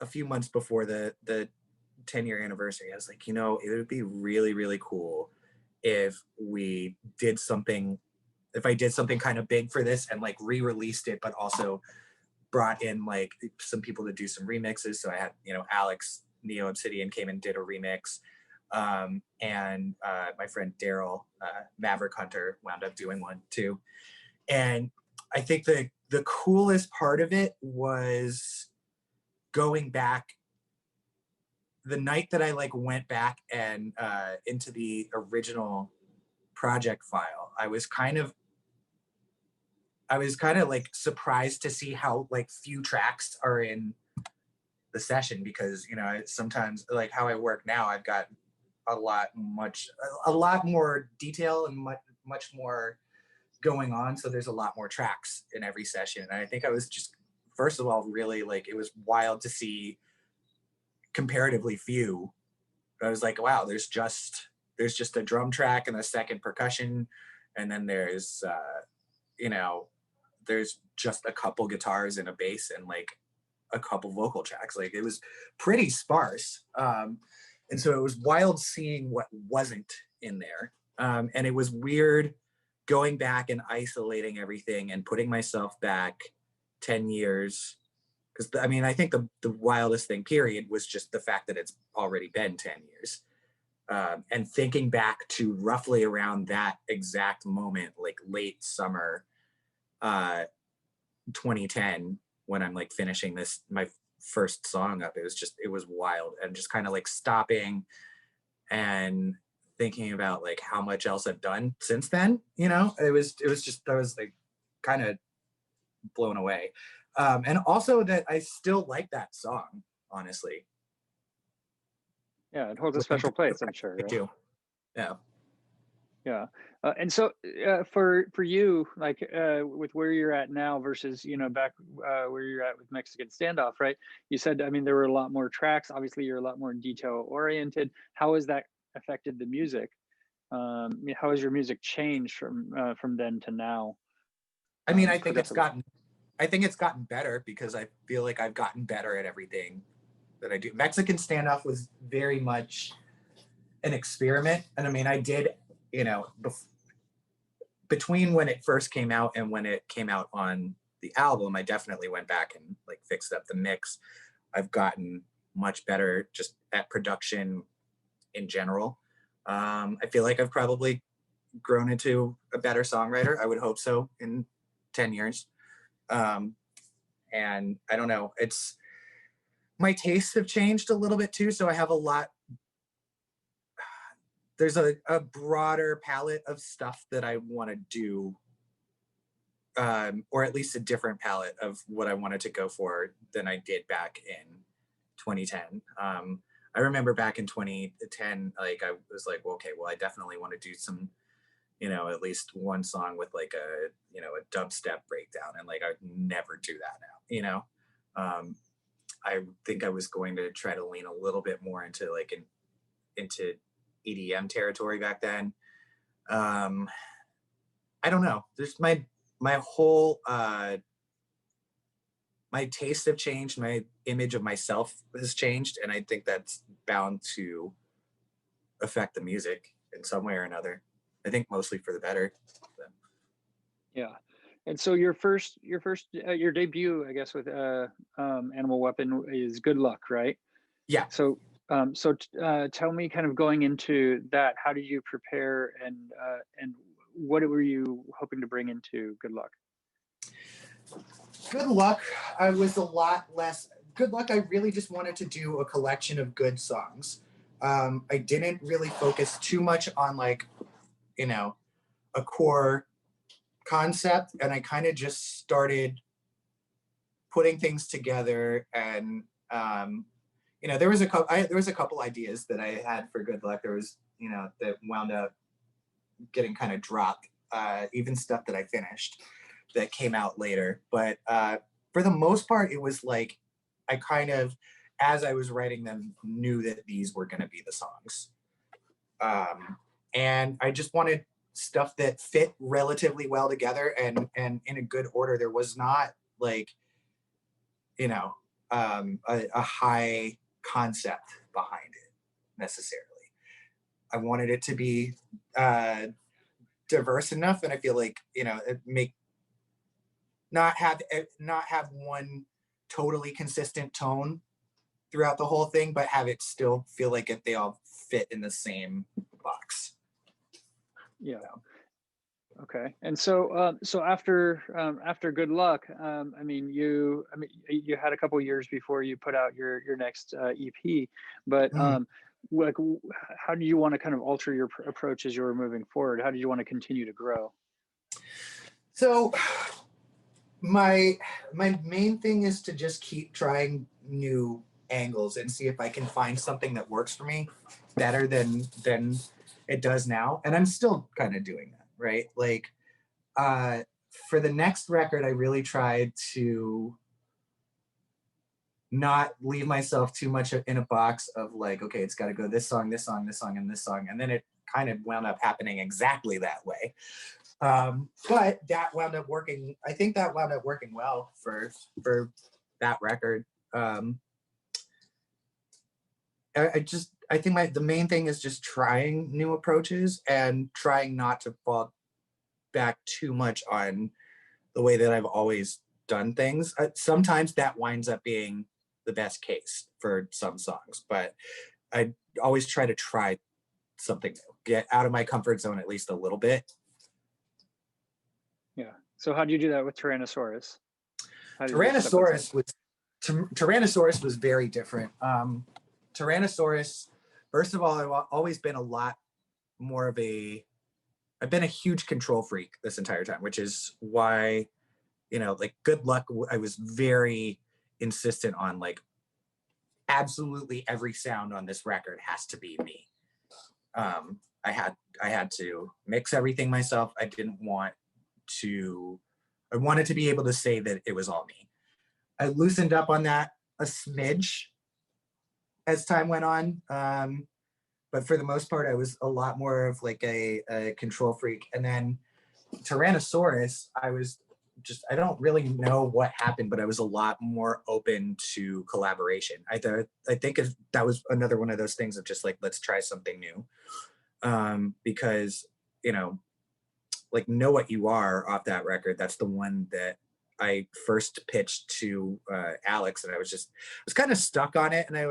D: a few months before the 10-year anniversary. I was like, you know, it would be really, really cool if I did something kind of big for this and like re-released it, but also brought in like some people to do some remixes. So I had, you know, Alex Neo Obsidian came and did a remix. And my friend Daryl, Maverick Hunter, wound up doing one too. And I think the coolest part of it was going back the night that I like went back and into the original project file. I was kind of like surprised to see how like few tracks are in the session, because, you know, sometimes like how I work now, I've got a lot more detail and much more going on. So there's a lot more tracks in every session. And I think I was just, first of all, really like, it was wild to see comparatively few. I was like, wow, there's just a drum track and a second percussion. And then there's, you know, there's just a couple guitars and a bass and like a couple vocal tracks. Like it was pretty sparse. And so it was wild seeing what wasn't in there. And it was weird going back and isolating everything and putting myself back 10 years. Because I mean, I think the wildest thing, period, was just the fact that it's already been 10 years. And thinking back to roughly around that exact moment, like late summer 2010, when I'm like finishing my first song up, it was wild. And just kind of like stopping and thinking about like how much else I've done since then, you know, I was like kind of blown away. And also that I still like that song, honestly.
A: Yeah, it holds a special place, I'm sure.
D: I do. Yeah.
A: Yeah. And so for you, like with where you're at now versus, you know, back where you're at with Mexican Standoff, right? You said, I mean, there were a lot more tracks. Obviously, you're a lot more detail oriented. How has that affected the music? How has your music changed from then to now?
D: I mean, I think it's gotten better, because I feel like I've gotten better at everything that I do. Mexican Standoff was very much an experiment. And I mean, I did, you know, between when it first came out and when it came out on the album, I definitely went back and like fixed up the mix. I've gotten much better just at production in general. I feel like I've probably grown into a better songwriter. I would hope so in 10 years. And I don't know, my tastes have changed a little bit too. So I have there's a broader palette of stuff that I want to do, or at least a different palette of what I wanted to go for than I did back in 2010. I remember back in 2010, like I was like, well, okay, well, I definitely want to do some, you know, at least one song with like a, you know, a dubstep breakdown, and like I would never do that now. you know. I think I was going to try to lean a little bit more into like into EDM territory back then. I don't know. There's my whole my tastes have changed. My image of myself has changed, and I think that's bound to affect the music in some way or another. I think mostly for the better. So.
A: Yeah. And so your debut, I guess, with Animalweapon is Good Luck, right?
D: Yeah.
A: So tell me, kind of going into that, how did you prepare, and what were you hoping to bring into Good Luck?
D: Good Luck, I was a lot less. Good Luck, I really just wanted to do a collection of good songs. I didn't really focus too much on like, you know, a core concept, and I kind of just started putting things together. And you know, there was a couple ideas that I had for Good Luck. There was, you know, that wound up getting kind of dropped, even stuff that I finished that came out later. But for the most part, it was like I kind of, as I was writing them, knew that these were going to be the songs. And I just wanted stuff that fit relatively well together and in a good order. There was not like, you know, a high concept behind it necessarily. I wanted it to be diverse enough, and I feel like, you know, it not have one totally consistent tone throughout the whole thing, but have it still feel like they all fit in the same box.
A: Yeah. Okay. And so after Good Luck, I mean you had a couple of years before you put out your next EP, but like, how do you want to kind of alter your approach as you were moving forward? How did you want to continue to grow?
D: So my main thing is to just keep trying new angles and see if I can find something that works for me better than it does now. And I'm still kind of doing that, right? Like for the next record, I really tried to not leave myself too much in a box of like, okay, it's got to go this song, this song, this song, and this song. And then it kind of wound up happening exactly that way. But that wound up working. I think that wound up working well for that record. I think the main thing is just trying new approaches and trying not to fall back too much on the way that I've always done things. Sometimes that winds up being the best case for some songs, but I always try to try something new, get out of my comfort zone at least a little bit.
A: Yeah. So how do you do that with Tyrannosaurus?
D: Tyrannosaurus was very different. Tyrannosaurus, first of all, I've always been a lot more of I've been a huge control freak this entire time, which is why, you know, like Good Luck, I was very insistent on like absolutely every sound on this record has to be me. I had to mix everything myself. I wanted to be able to say that it was all me. I loosened up on that a smidge as time went on. But for the most part, I was a lot more of like a control freak. And then Tyrannosaurus, I don't really know what happened, but I was a lot more open to collaboration. I think that was another one of those things of just like, let's try something new. Because, you know, like Know What You Are off that record, that's the one that I first pitched to Alex, and I was kind of stuck on it. And I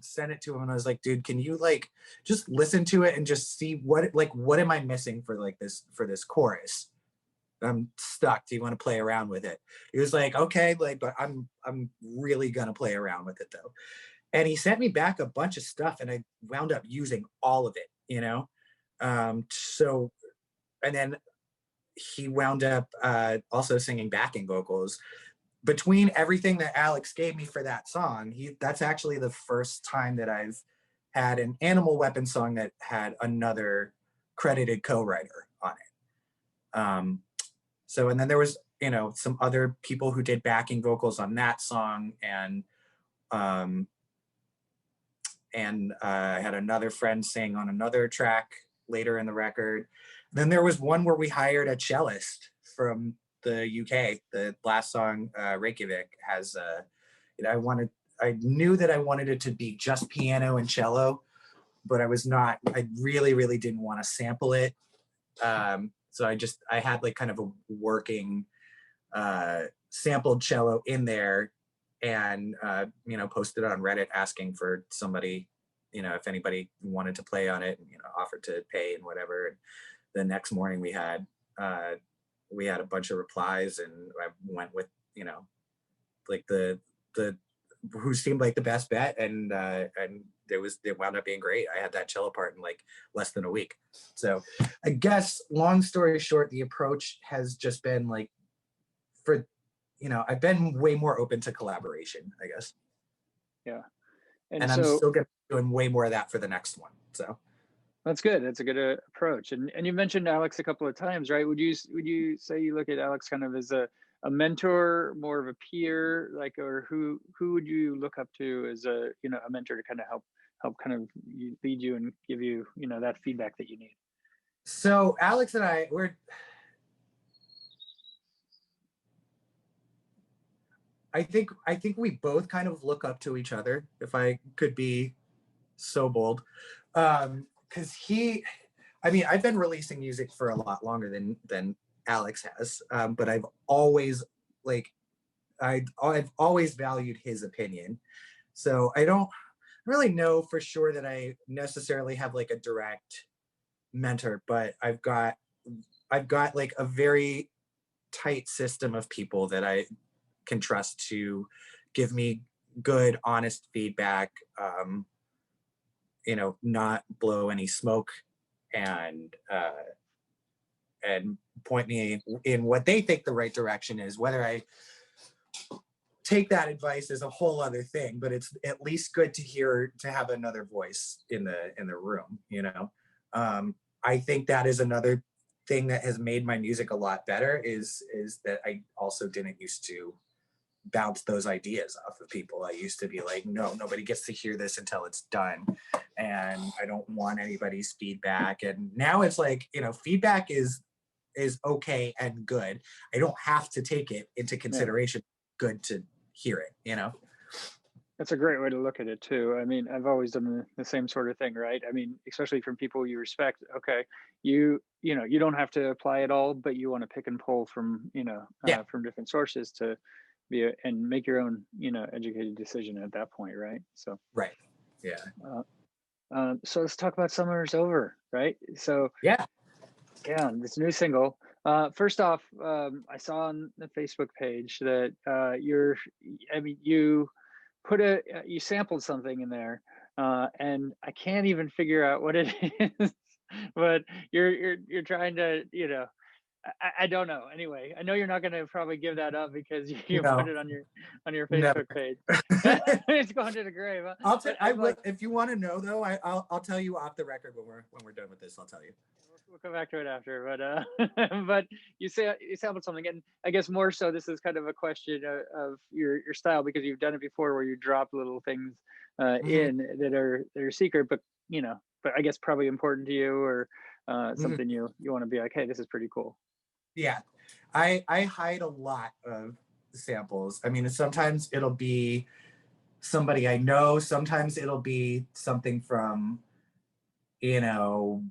D: sent it to him, and I was like, dude, can you like just listen to it and just see what am I missing for this chorus? I'm stuck. Do you want to play around with it? He was like, okay, like, but I'm really gonna play around with it though. And he sent me back a bunch of stuff, and I wound up using all of it, you know. So, and then he wound up also singing backing vocals. Between everything that Alex gave me for that song, that's actually the first time that I've had an Animalweapon song that had another credited co-writer on it. So, and then there was you know, some other people who did backing vocals on that song, and I had another friend sing on another track later in the record. Then there was one where we hired a cellist from the UK. The last song, Reykjavik, has you know, I knew that I wanted it to be just piano and cello, but I really didn't want to sample it. So I had like kind of a working sampled cello in there, and you know, posted on Reddit asking for somebody, you know, if anybody wanted to play on it, and, you know, offered to pay and whatever. And the next morning we had a bunch of replies, and I went with, you know, like the who seemed like the best bet, and it wound up being great. I had that cello part in like less than a week. So I guess, long story short, the approach has just been like, for, you know, I've been way more open to collaboration, I guess.
A: Yeah.
D: And I'm still gonna be doing way more of that for the next one. So
A: that's good. That's a good approach. And you mentioned Alex a couple of times, right? Would you say you look at Alex kind of as a mentor, more of a peer, like, or who would you look up to as a, you know, a mentor to kind of help kind of lead you and give you, you know, that feedback that you need?
D: So Alex and I think we both kind of look up to each other, if I could be so bold. Because I mean, I've been releasing music for a lot longer than Alex has, but I've always valued his opinion. So I don't really know for sure that I necessarily have like a direct mentor, but I've got like a very tight system of people that I can trust to give me good, honest feedback, you know, not blow any smoke, and point me in what they think the right direction is. Whether I take that advice is a whole other thing, but it's at least good to have another voice in the room, you know. I think that is another thing that has made my music a lot better, is that I also didn't used to bounce those ideas off of people. I used to be like, no, nobody gets to hear this until it's done, and I don't want anybody's feedback. And now it's like, you know, feedback is okay and good. I don't have to take it into consideration. Yeah. Good to hear it, you know.
A: That's a great way to look at it too. I mean, I've always done the same sort of thing, right? I mean, especially from people you respect. Okay, you know, you don't have to apply it all, but you want to pick and pull from, you know, from different sources to and make your own, you know, educated decision at that point, right? So
D: right, yeah.
A: So let's talk about Summer's Over, right? So
D: yeah,
A: this new single. First off, I saw on the Facebook page that you you sampled something in there, and I can't even figure out what it is, but you're trying to, you know, I don't know. Anyway, I know you're not going to probably give that up because you put it on your Facebook page. It's going to the grave. Huh?
D: I will. If you want to know, though, I'll tell you off the record when we're done with this. I'll tell you.
A: We'll come back to it after, but you sampled something, and I guess more so this is kind of a question of your style, because you've done it before where you drop little things in that are secret, but you know, but I guess probably important to you, or something you want to be like, hey, this is pretty cool.
D: Yeah, I hide a lot of samples. I mean, sometimes it'll be somebody I know, sometimes it'll be something from, you know,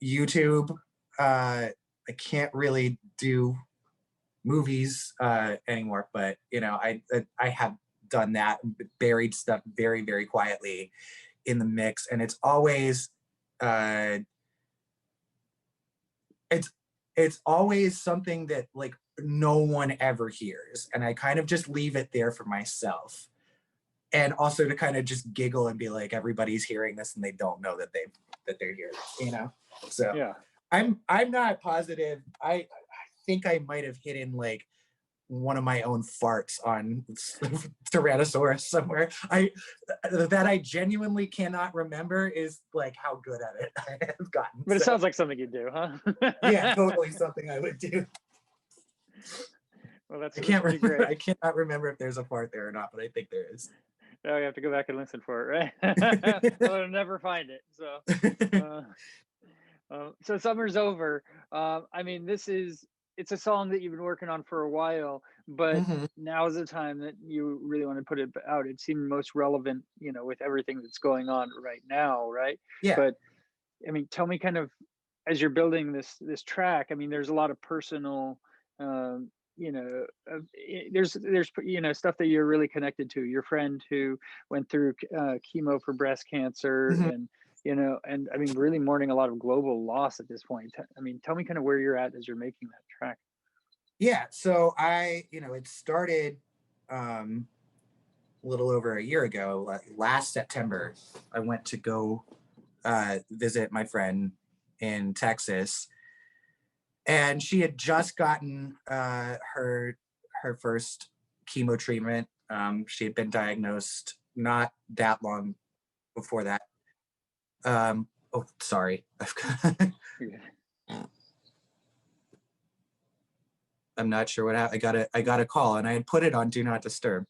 D: YouTube. I can't really do movies anymore, but you know, I have done that, buried stuff very, very quietly in the mix, and it's always it's always something that like no one ever hears, and I kind of just leave it there for myself, and also to kind of just giggle and be like, everybody's hearing this and they don't know that they're hearing it, you know. So yeah, I'm not positive. I think I might have hidden like one of my own farts on Tyrannosaurus somewhere. That I genuinely cannot remember is like how good at it I have gotten.
A: But it sounds like something you do, huh?
D: Yeah, totally something I would do.
A: Well, that's
D: I can't
A: pretty
D: remember.
A: great.
D: I cannot remember if there's a part there or not, but I think there is.
A: Now you have to go back and listen for it, right? I'll never find it. So summer's over. I mean, it's a song that you've been working on for a while, but
D: Mhm.
A: now is the time that you really want to put it out. It seemed most relevant, with everything that's going on right now, right?
D: Yeah.
A: But I mean, tell me kind of as you're building this track. I mean, there's a lot of personal, um, there's stuff that you're really connected to. Your friend who went through chemo for breast cancer,
D: Mhm.
A: and and I mean, really mourning a lot of global loss at this point. I mean, tell me kind of where you're at as you're making that track.
D: Yeah. So it started a little over a year ago. Last September, I went to go visit my friend in Texas, and she had just gotten her first chemo treatment. She had been diagnosed not that long before that. Oh, sorry.
A: Yeah.
D: I'm not sure what happened. I got a call, and I had put it on Do Not Disturb.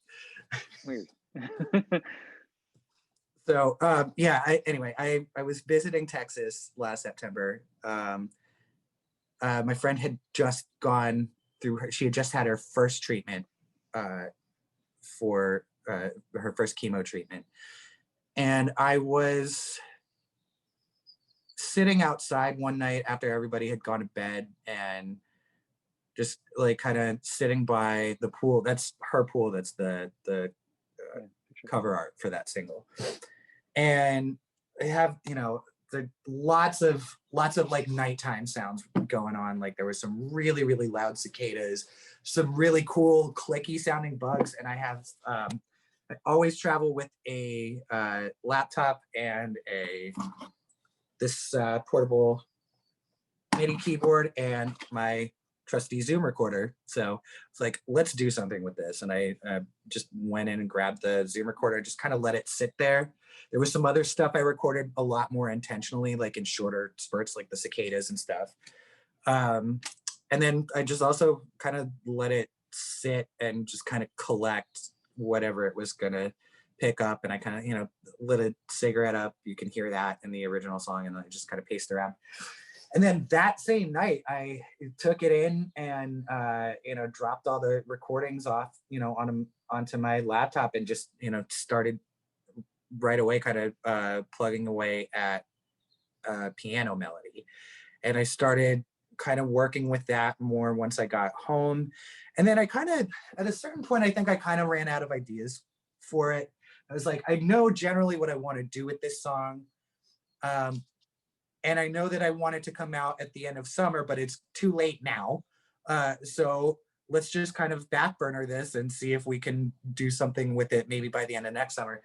A: Weird.
D: So anyway, I was visiting Texas last September. My friend had just gone through she had just had her first treatment for her first chemo treatment. And I was sitting outside one night after everybody had gone to bed, and just like kind of sitting by the pool. That's her pool. That's the cover art for that single. And they have, the lots of like nighttime sounds going on. Like there was some really, really loud cicadas, some really cool clicky sounding bugs. And I have, I always travel with a laptop and this portable MIDI keyboard and my trusty Zoom recorder. So it's like, let's do something with this. And I just went in and grabbed the Zoom recorder, just kind of let it sit there. There was some other stuff I recorded a lot more intentionally, like in shorter spurts, like the cicadas and stuff. And then I just also kind of let it sit and just kind of collect whatever it was going to pick up. And I kind of, lit a cigarette up. You can hear that in the original song, and I just kind of paced around. And then that same night, I took it in and, dropped all the recordings off, onto my laptop, and just, started right away kind of plugging away at piano melody. And I started kind of working with that more once I got home. And then I kind of, at a certain point, I think I kind of ran out of ideas for it. I was like, I know generally what I want to do with this song. And I know that I want it to come out at the end of summer, but it's too late now. So let's just kind of back burner this and see if we can do something with it maybe by the end of next summer.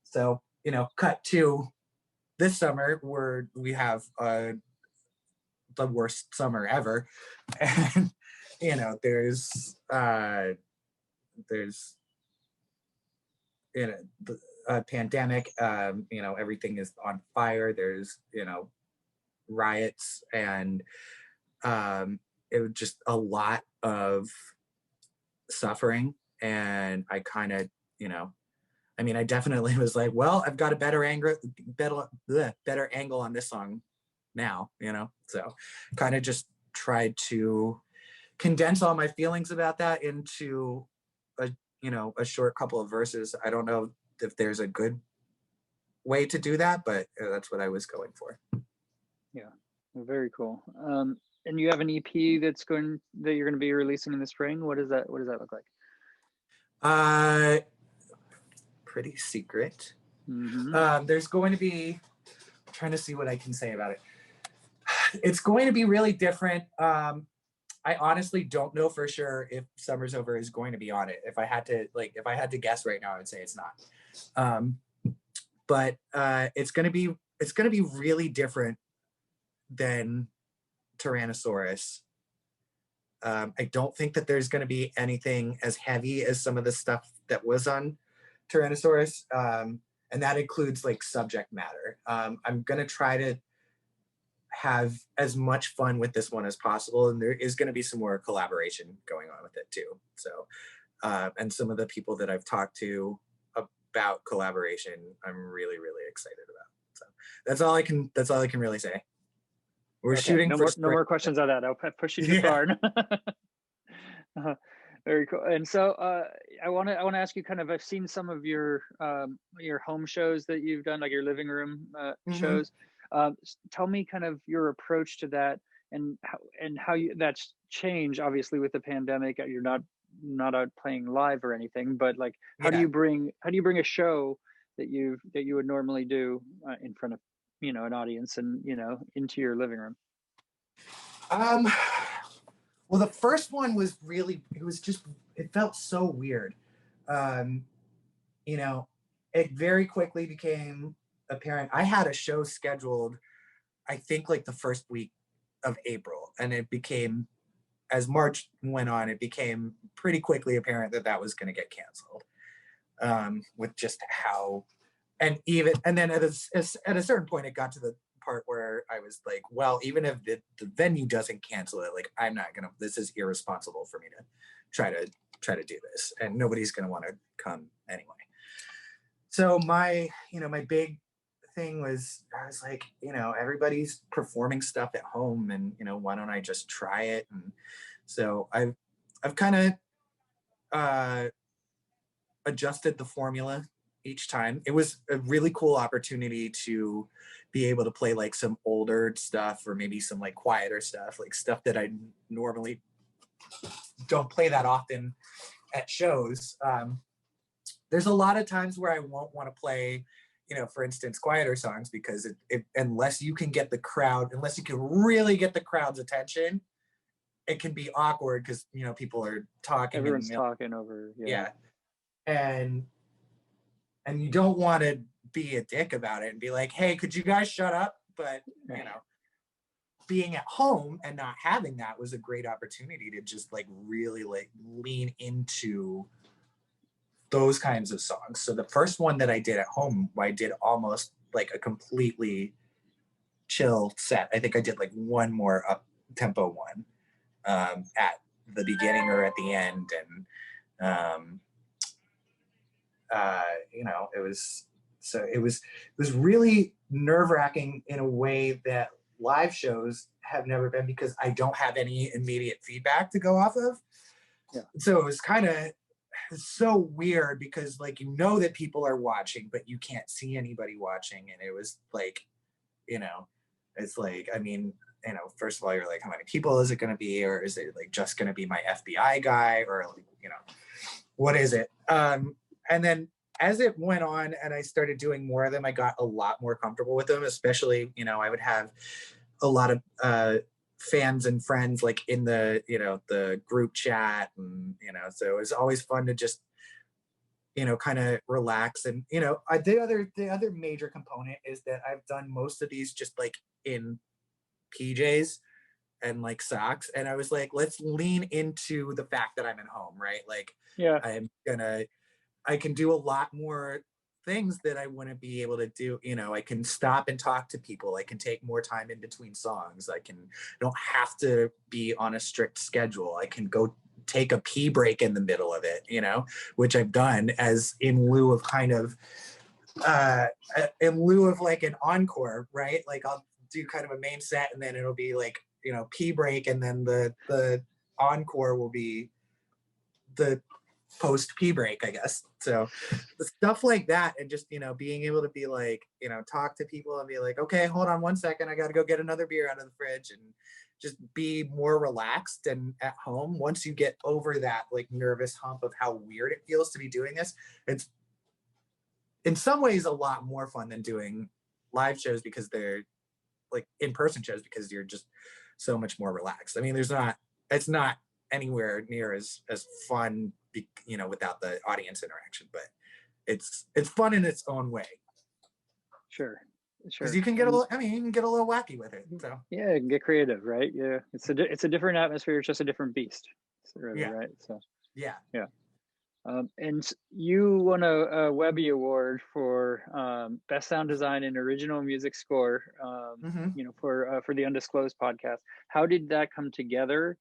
D: So, cut to this summer where we have the worst summer ever. And, there's a pandemic, everything is on fire. There's, riots, and it was just a lot of suffering. And I kind of, I definitely was like, well, I've got a better angle on this song now, so kind of just tried to condense all my feelings about that into a short couple of verses. I don't know if there's a good way to do that, but that's what I was going for.
A: Yeah, very cool. And you have an EP that you're going to be releasing in the spring. What does that look like?
D: Pretty secret.
A: Mm-hmm.
D: There's going to be, I'm trying to see what I can say about it. It's going to be really different. I honestly don't know for sure if Summer's Over is going to be on it. If I had to guess right now, I would say it's not. But it's going to be really different than Tyrannosaurus. I don't think that there's going to be anything as heavy as some of the stuff that was on Tyrannosaurus, and that includes like subject matter. I'm going to try to have as much fun with this one as possible. And there is going to be some more collaboration going on with it too. So, and some of the people that I've talked to about collaboration, I'm really, really excited about. So that's all I can really say. We're shooting
A: no more questions on that. I'll push you too far. Very cool. And so I want to ask you kind of, I've seen some of your home shows that you've done, like your living room shows. Tell me kind of your approach to that, and how that's changed obviously with the pandemic. You're not out playing live or anything, but like how do you bring a show that you would normally do in front of an audience and into your living room?
D: Well, the first one was really, it felt so weird. It very quickly became apparent. I had a show scheduled, I think like the first week of April, and it became, as March went on, it became pretty quickly apparent that was going to get canceled. With just how, and then at a certain point, it got to the part where I was like, well, even if the venue doesn't cancel it, like this is irresponsible for me to try to do this, and nobody's gonna want to come anyway. So my big thing was, I was like, everybody's performing stuff at home, and why don't I just try it? And so I've kind of adjusted the formula each time. It was a really cool opportunity to be able to play like some older stuff, or maybe some like quieter stuff, like stuff that I normally don't play that often at shows. There's a lot of times where I won't want to play, for instance, quieter songs, because unless you can really get the crowd's attention, it can be awkward because people are talking.
A: Everyone's talking over.
D: Yeah. And you don't want to be a dick about it and be like, hey, could you guys shut up? But being at home and not having that was a great opportunity to just like really like lean into those kinds of songs. So the first one that I did at home, I did almost like a completely chill set. I think I did like one more up tempo one at the beginning or at the end, and it was really nerve-wracking in a way that live shows have never been, because I don't have any immediate feedback to go off of. Yeah. So it was kind of so weird, because like that people are watching, but you can't see anybody watching, and it was like, it's like, I mean, first of all, you're like, how many people is it going to be, or is it like just going to be my FBI guy, or like, what is it? And then as it went on and I started doing more of them, I got a lot more comfortable with them, especially, I would have a lot of fans and friends like in the, the group chat, and, so it was always fun to just, kind of relax. And, the other major component is that I've done most of these just like in PJs and like socks. And I was like, let's lean into the fact that I'm at home, right? Like, I can do a lot more things that I wouldn't be able to do. I can stop and talk to people. I can take more time in between songs. I don't have to be on a strict schedule. I can go take a pee break in the middle of it, which I've done as in lieu of kind of, like an encore, right? Like I'll do kind of a main set, and then it'll be like, pee break. And then the encore will be the post pee break, I guess. So stuff like that, and just being able to be like, talk to people and be like, okay, hold on 1 second, I got to go get another beer out of the fridge, and just be more relaxed and at home. Once you get over that like nervous hump of how weird it feels to be doing this, it's in some ways a lot more fun than doing live shows, because they're like in-person shows, because you're just so much more relaxed. I mean, it's not anywhere near as fun, without the audience interaction, but it's fun in its own way.
A: Sure.
D: Because you can get a little wacky with it. So
A: yeah, you can get creative, right? Yeah, it's a different atmosphere. It's just a different beast, really, right? So yeah. And you won a Webby Award for Best Sound Design and Original Music Score, for the Undisclosed podcast. How did that come together,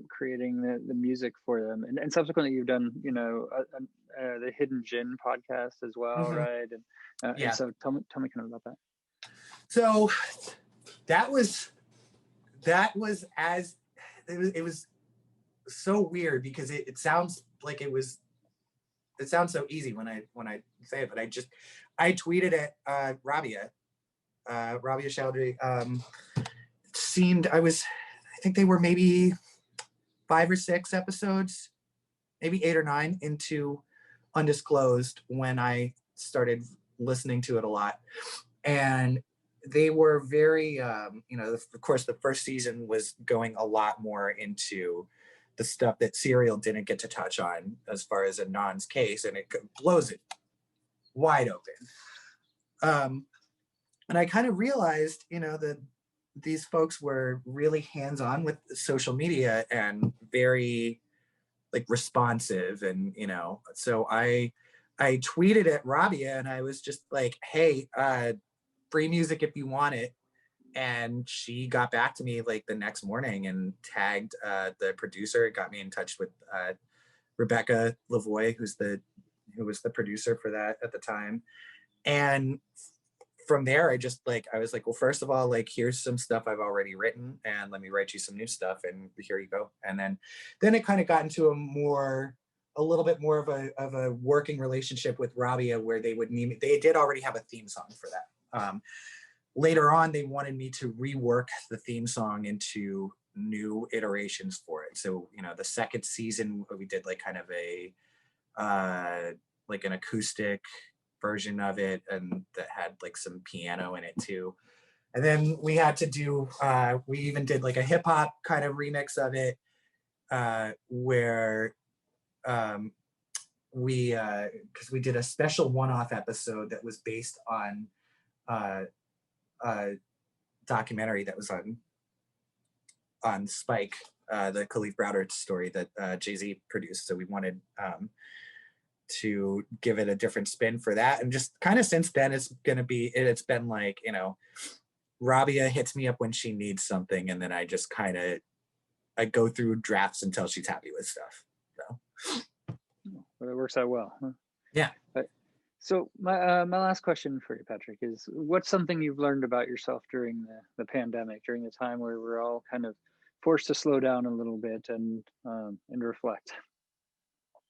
A: creating the music for them? And subsequently, you've done, the Hidden Gin podcast as well, right? And so tell me kind of about that.
D: So that was so weird because it sounds like it sounds so easy when I say it, but I tweeted at Rabia Chowdhury. I think they were maybe 5 or 6 episodes, maybe 8 or 9 into Undisclosed when I started listening to it a lot. And they were very, of course, the first season was going a lot more into the stuff that Serial didn't get to touch on as far as Anand's case, and it blows it wide open. And I kind of realized, that these folks were really hands-on with social media and very responsive, and so I tweeted at Rabia and I was just like, hey, free music if you want it. And she got back to me the next morning and tagged the producer. It got me in touch with Rebecca Lavoie, who was the producer for that at the time. And from there, I was like, well, first of all, here's some stuff I've already written, and let me write you some new stuff, and here you go. And then it kind of got into a little bit more of a working relationship with Rabia, where they did already have a theme song for that. Later on, they wanted me to rework the theme song into new iterations for it. So, the second season, we did kind of an acoustic version of it, and that had some piano in it too. And then we had to do, we even did a hip hop kind of remix of it, where because we did a special one-off episode that was based on documentary that was on Spike, the Khalif Browder story that Jay-Z produced. So we wanted to give it a different spin for that. And just kind of since then, it's been Rabia hits me up when she needs something, and then I just I go through drafts until she's happy with stuff. So.
A: Well, it works out well. Huh?
D: Yeah.
A: So my last question for you, Patrick, is what's something you've learned about yourself during the pandemic, during the time where we're all kind of forced to slow down a little bit and reflect?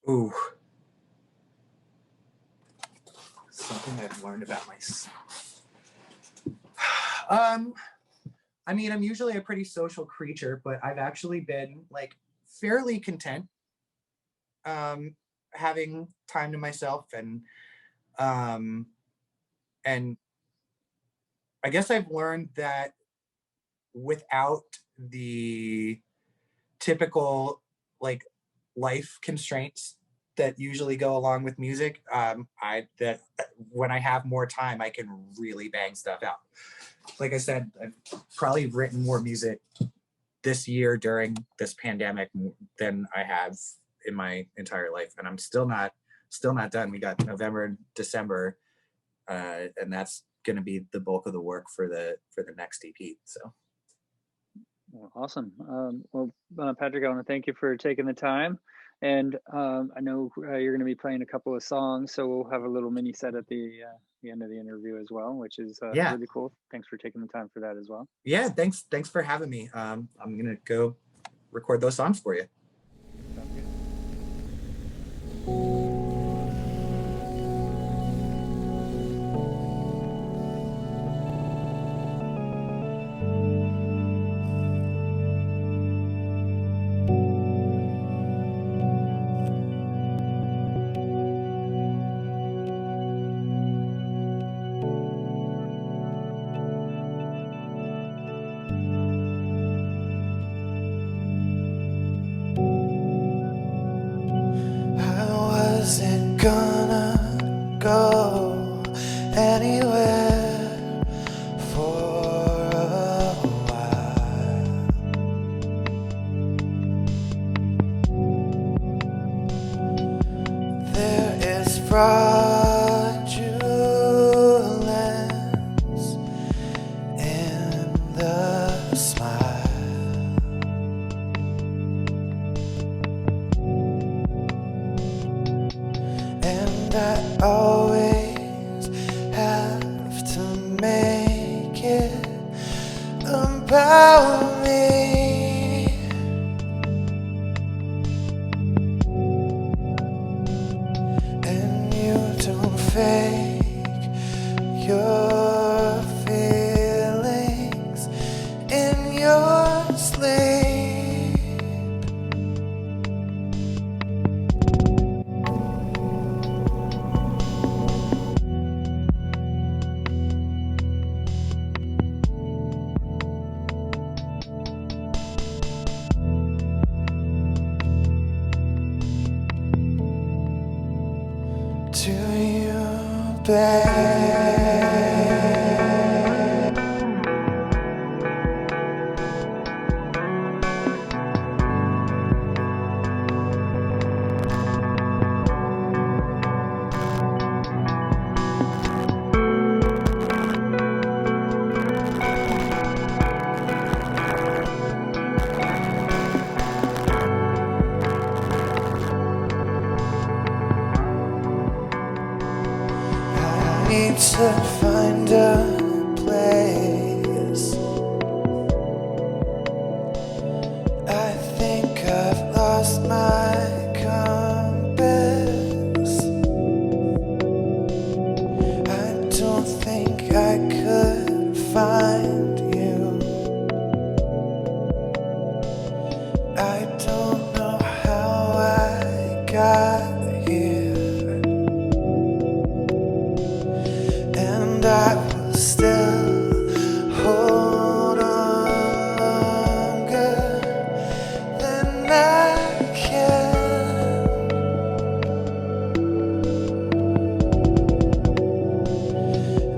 D: Ooh. Something I've learned about myself. I mean, I'm usually a pretty social creature, but I've actually been fairly content having time to myself, and I guess I've learned that without the typical life constraints that usually go along with music, that when I have more time, I can really bang stuff out. Like I said, I've probably written more music this year during this pandemic than I have in my entire life, and I'm still not done. We got November and December, and that's going to be the bulk of the work for the next EP. So.
A: Well, awesome. Patrick, I want to thank you for taking the time. And I know you're going to be playing a couple of songs, so we'll have a little mini set at the end of the interview as well, which is really cool. Thanks for taking the time for that as well.
D: Yeah, thanks for having me. I'm going to go record those songs for you.
A: Sounds good.
C: Gonna go anywhere for a while. fraudulence in the smile, and I always have to make it about me. And you don't fake your feelings in your sleep. To you, babe. I need to find a place. I think I've lost my compass. I don't think I could find you. I don't know how I got here, and I will still hold on longer than I can.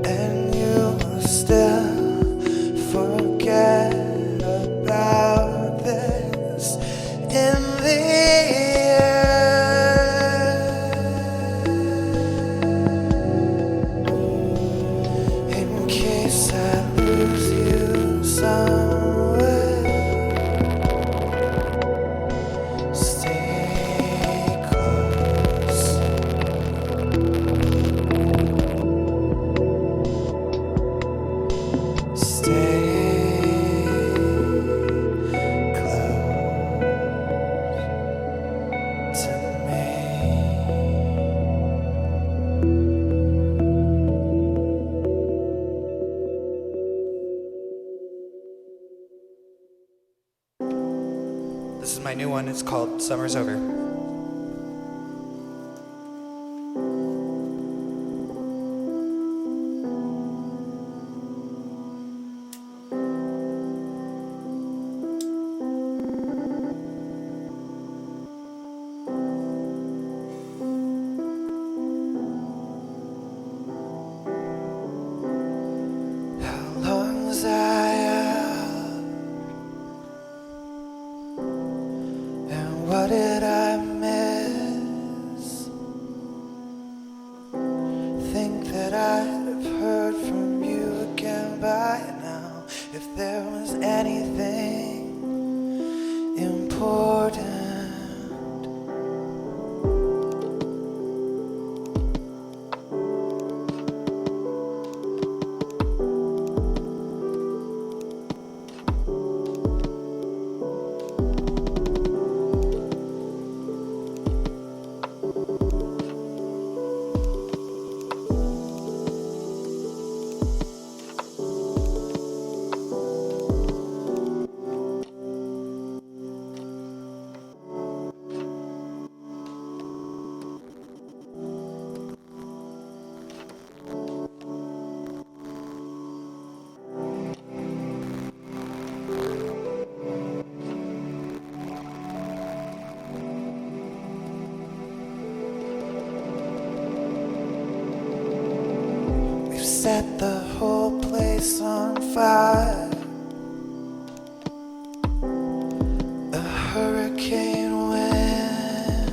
C: And you will still forget about this in the end. In case I lose you somewhere, stay close. Stay close to me. This is my new one. It's called Summer's Over. How long was I out? And what did I miss? Think that I'd have heard from you again by now if there was anything important. Set the whole place on fire. A hurricane wind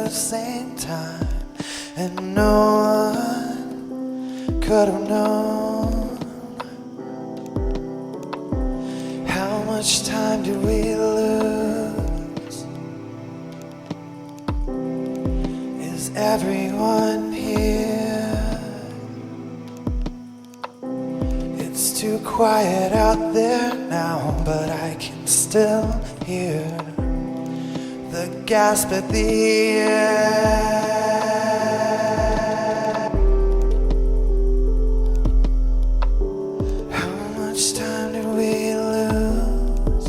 C: the same time, and no one could have known. How much time did we lose? Is everyone here? It's too quiet out there now, but I can still hear the gasp at the end. How much time did we lose?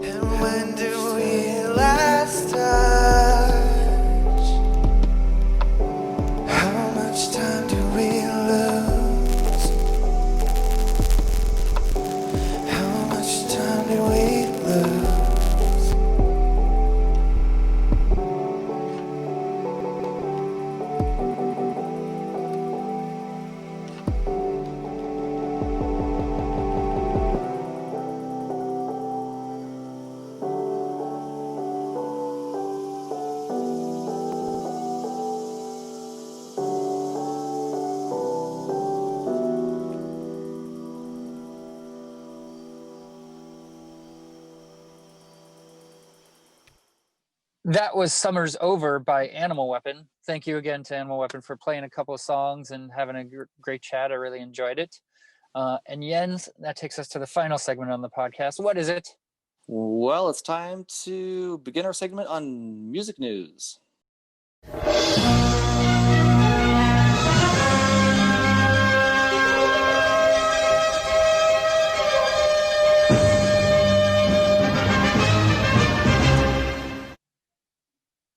C: And when did we last touch? How much time did we lose? How much time did we lose?
A: That was Summer's Over by Animalweapon. Thank you again to Animalweapon for playing a couple of songs and having a great chat. I really enjoyed it. And Jens, that takes us to the final segment on the podcast. What is it?
B: Well, it's time to begin our segment on music news.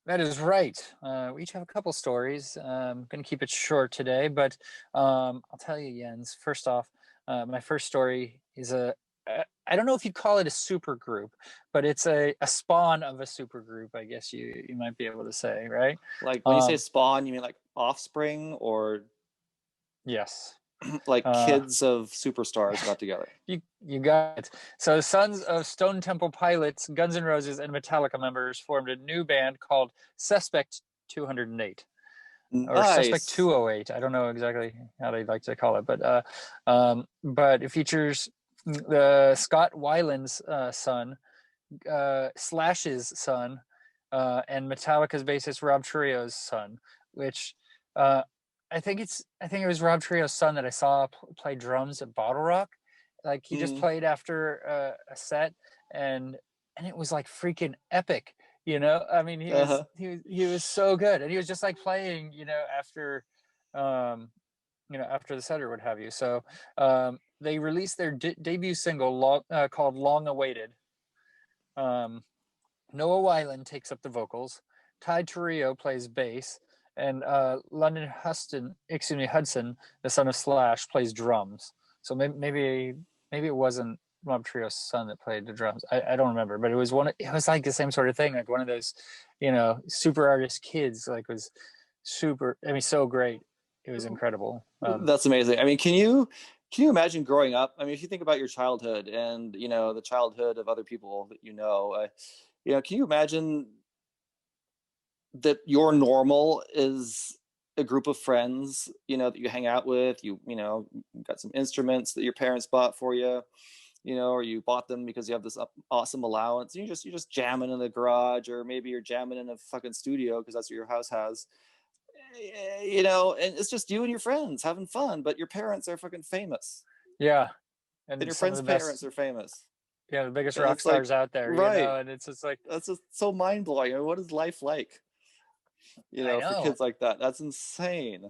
A: That is right. We each have a couple stories. I'm going to keep it short today, but I'll tell you, Jens, first off, my first story is I don't know if you'd call it a super group, but it's a spawn of a super group, I guess you might be able to say, right?
B: Like when you say spawn, you mean like offspring or
A: yes.
B: like kids of superstars got together?
A: You got it. So Sons of Stone Temple Pilots, Guns N' Roses, and Metallica members formed a new band called Suspect 208. Or
B: Nice.
A: Suspect 208. I don't know exactly how they like to call it, but it features Scott Weiland's son, Slash's son, and Metallica's bassist Rob Trujillo's son, which I think it was Rob Trujillo's son that I saw play drums at Bottle Rock. Like he just played after a set, and it was like freaking epic. You know, I mean, he was so good, and he was just like playing, after after the set or what have you. So they released their debut single called "Long Awaited." Noah Weiland takes up the vocals. Ty Torrio plays bass, and London Hudson, the son of Slash, plays drums. So maybe it wasn't Rob Trujillo's son that played the drums. I don't remember, but it was like the same sort of thing, like one of those, super artist kids, like was super. I mean, so great. It was incredible.
B: That's amazing. I mean, can you imagine growing up? I mean, if you think about your childhood and the childhood of other people that can you imagine that your normal is a group of friends, that you hang out with, you got some instruments that your parents bought for you, or you bought them because you have this awesome allowance. You're just jamming in the garage, or maybe you're jamming in a fucking studio because that's what your house has, and it's just you and your friends having fun, but your parents are fucking famous.
A: Yeah.
B: And your friends' parents are famous.
A: Yeah, the biggest rock stars out there,
B: right?
A: And it's just like,
B: that's just so mind blowing. I mean, what is life like? For kids like that. That's insane.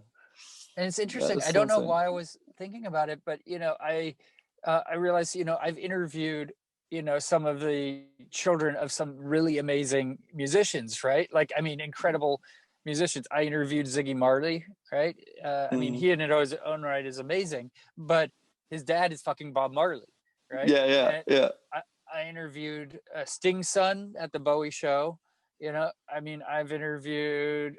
A: And it's interesting. I don't know why I was thinking about it, but I realized I've interviewed some of the children of some really amazing musicians, right? Like, I mean, incredible musicians. I interviewed Ziggy Marley, right? I mean, he in his own right is amazing, but his dad is fucking Bob Marley, right?
B: Yeah.
A: I interviewed Sting's son at the Bowie show. You know, I mean, I've interviewed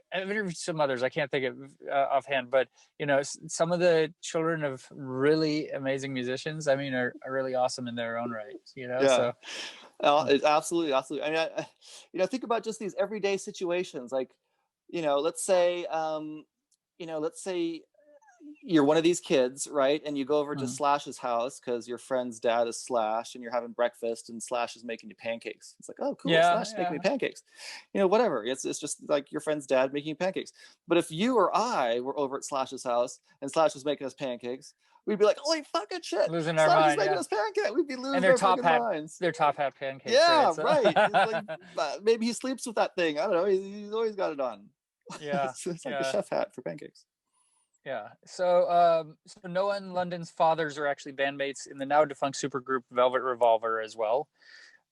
A: some others. I can't think of offhand, but you know, some of the children of really amazing musicians, I mean, are really awesome in their own right. You know,
B: Yeah.
A: so
B: It's absolutely. I mean, think about just these everyday situations. Like, let's say, let's say you're one of these kids, right? And you go over to Slash's house because your friend's dad is Slash, and you're having breakfast, and Slash is making you pancakes. It's like, oh, cool, Slash is making me pancakes. Whatever. It's just like your friend's dad making you pancakes. But if you or I were over at Slash's house and Slash was making us pancakes, we'd be like, holy fucking shit,
A: losing our
B: Slash
A: mind,
B: is making us pancakes. We'd be losing
A: their
B: our
A: top
B: fucking
A: hat,
B: minds.
A: their top hat pancakes.
B: Yeah, right. Like, maybe he sleeps with that thing. I don't know. He's always got it on.
A: Yeah,
B: it's like a chef hat for pancakes.
A: Yeah. So, so Noah and London's fathers are actually bandmates in the now defunct supergroup Velvet Revolver as well.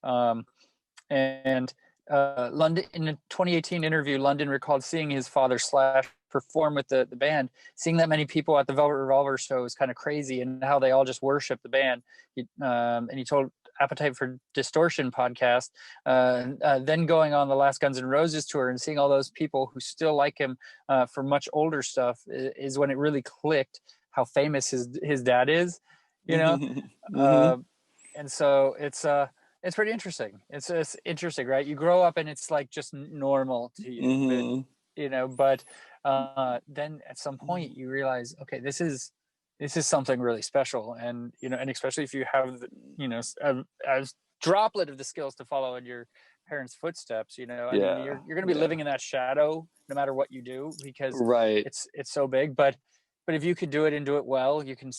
A: And London, in a 2018 interview, London recalled seeing his father Slash perform with the band. Seeing that many people at the Velvet Revolver show is kind of crazy, and how they all just worship the band. And he told Appetite for Distortion podcast, then going on the last Guns N' Roses tour and seeing all those people who still like him for much older stuff is when it really clicked how famous his dad is, you know. And so it's pretty interesting. It's interesting, right? You grow up and it's like just normal to you, but then at some point you realize, okay, this is something really special, and and especially if you have a droplet of the skills to follow in your parents' footsteps, I mean, you're going to be living in that shadow no matter what you do, because it's so big. But if you could do it and do it well, you can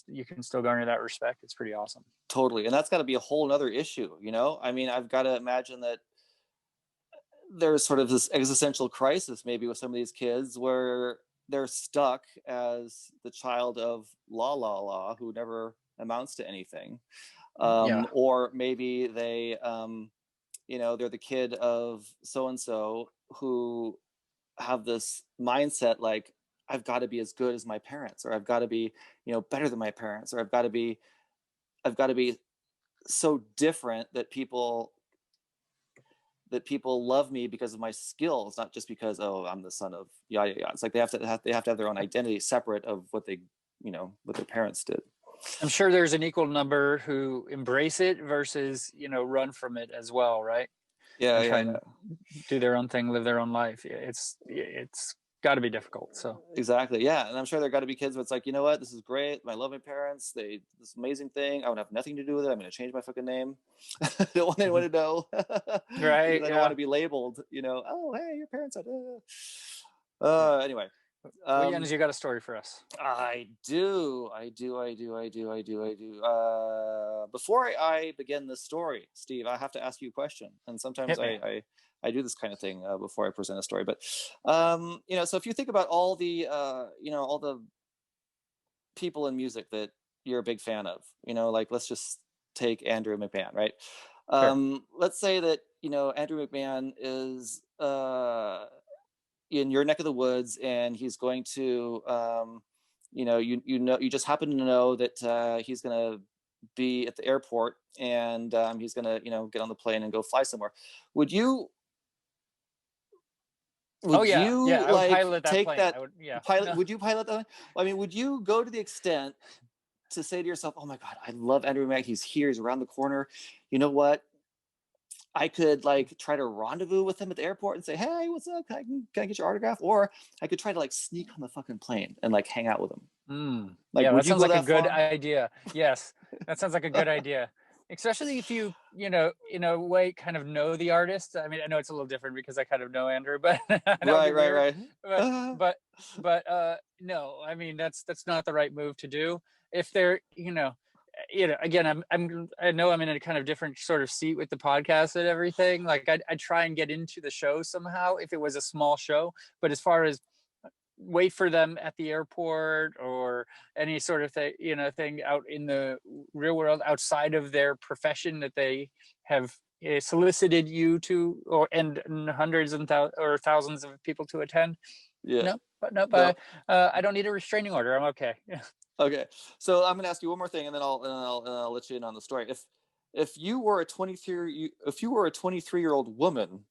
A: still garner that respect. It's pretty awesome.
B: Totally. And that's got to be a whole nother issue, I mean, I've got to imagine that there's sort of this existential crisis maybe with some of these kids where they're stuck as the child of la la la who never amounts to anything. Or maybe they they're the kid of so and so who have this mindset like, I've got to be as good as my parents, or I've got to be better than my parents, or I've got to be so different that people love me because of my skills, not just because, oh, I'm the son of yeah. It's like they have to have their own identity separate of what they what their parents did.
A: I'm sure there's an equal number who embrace it versus run from it as well, right? And do their own thing, live their own life. It's got to be difficult. So
B: exactly, yeah. And I'm sure there got to be kids where it's like, you know what, this is great, I love my parents, this amazing thing, I would have nothing to do with it, I'm going to change my fucking name. I don't want anyone to know.
A: Right.
B: I don't want to be labeled, oh, hey, your parents are anyway.
A: Jens, you got a story for us?
B: I do. Before I begin this story, Steve, I have to ask you a question. And sometimes I do this kind of thing before I present a story. But so if you think about all the all the people in music that you're a big fan of, like let's just take Andrew McMahon, right? Let's say that Andrew McMahon is in your neck of the woods, and he's going to you just happen to know that he's going to be at the airport, and he's going to get on the plane and go fly somewhere. Would you
A: pilot that
B: take
A: plane.
B: that
A: pilot?
B: Would you pilot that? I mean, would you go to the extent to say to yourself, oh my God, I love Andrew McMahon, he's here, he's around the corner, you know what, I could try to rendezvous with him at the airport and say, hey, what's up? Can I get your autograph? Or I could try to sneak on the fucking plane and hang out with him.
A: That sounds like a good idea. Yes, that sounds like a good idea. Especially if you, in a way, kind of know the artist. I mean, I know it's a little different because I kind of know Andrew, but
B: right.
A: But no, I mean that's not the right move to do. If they're, again, I know I'm in a kind of different sort of seat with the podcast and everything. I'd try and get into the show somehow if it was a small show. But as far as wait for them at the airport or any sort of thing out in the real world outside of their profession that they have solicited you to, and hundreds and thousands of people to attend.
B: Yeah.
A: No. I don't need a restraining order. I'm okay.
B: Okay, so I'm going to ask you one more thing, and then I'll let you in on the story. If you were a 23-year-old woman,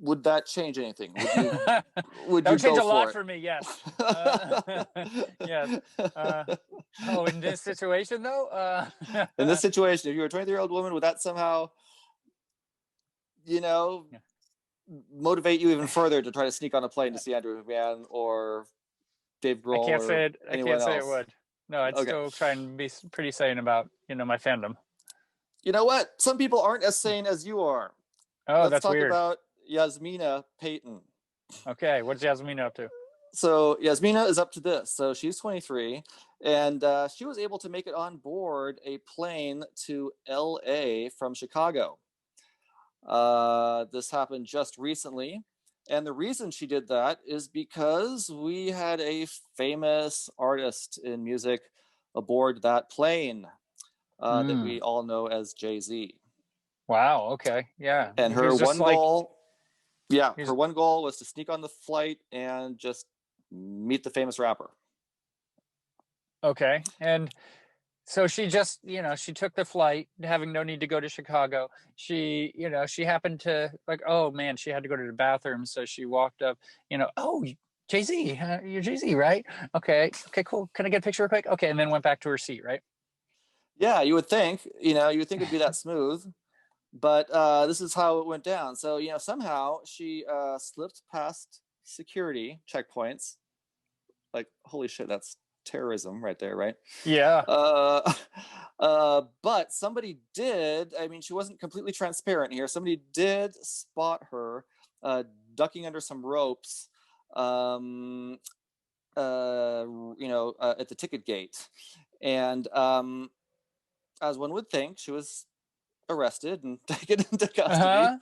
B: would that change anything?
A: That would change a lot for me. Yes. Yes. In this situation though.
B: In this situation, if you were a 23-year-old woman, would that somehow, motivate you even further to try to sneak on a plane to see Andrew McMahon or Dave Grohl?
A: I can't
B: or
A: say it. I
B: anyone
A: can't say
B: else?
A: it would. No, I'd still try and be pretty sane about my fandom.
B: You know what? Some people aren't as sane as you are.
A: Oh,
B: Let's talk
A: weird.
B: about Yasmina Payton.
A: Okay, what's Yasmina up to?
B: So Yasmina is up to this. So she's 23, and she was able to make it on board a plane to LA from Chicago. This happened just recently. And the reason she did that is because we had a famous artist in music aboard that plane that we all know as Jay-Z.
A: Wow, okay, yeah.
B: And her one goal, her one goal was to sneak on the flight and just meet the famous rapper.
A: Okay, and so she just, she took the flight, having no need to go to Chicago. She, she happened to oh man, she had to go to the bathroom. So she walked up, oh, Jay-Z, you're Jay-Z, right? Okay, cool. Can I get a picture real quick? Okay, and then went back to her seat, right?
B: Yeah, you would think, it'd be that smooth, but this is how it went down. So, somehow she slipped past security checkpoints. Like, holy shit, that's terrorism right there, right?
A: Yeah.
B: But somebody did, she wasn't completely transparent here. Somebody did spot her ducking under some ropes at the ticket gate. And as one would think, she was arrested and taken into custody.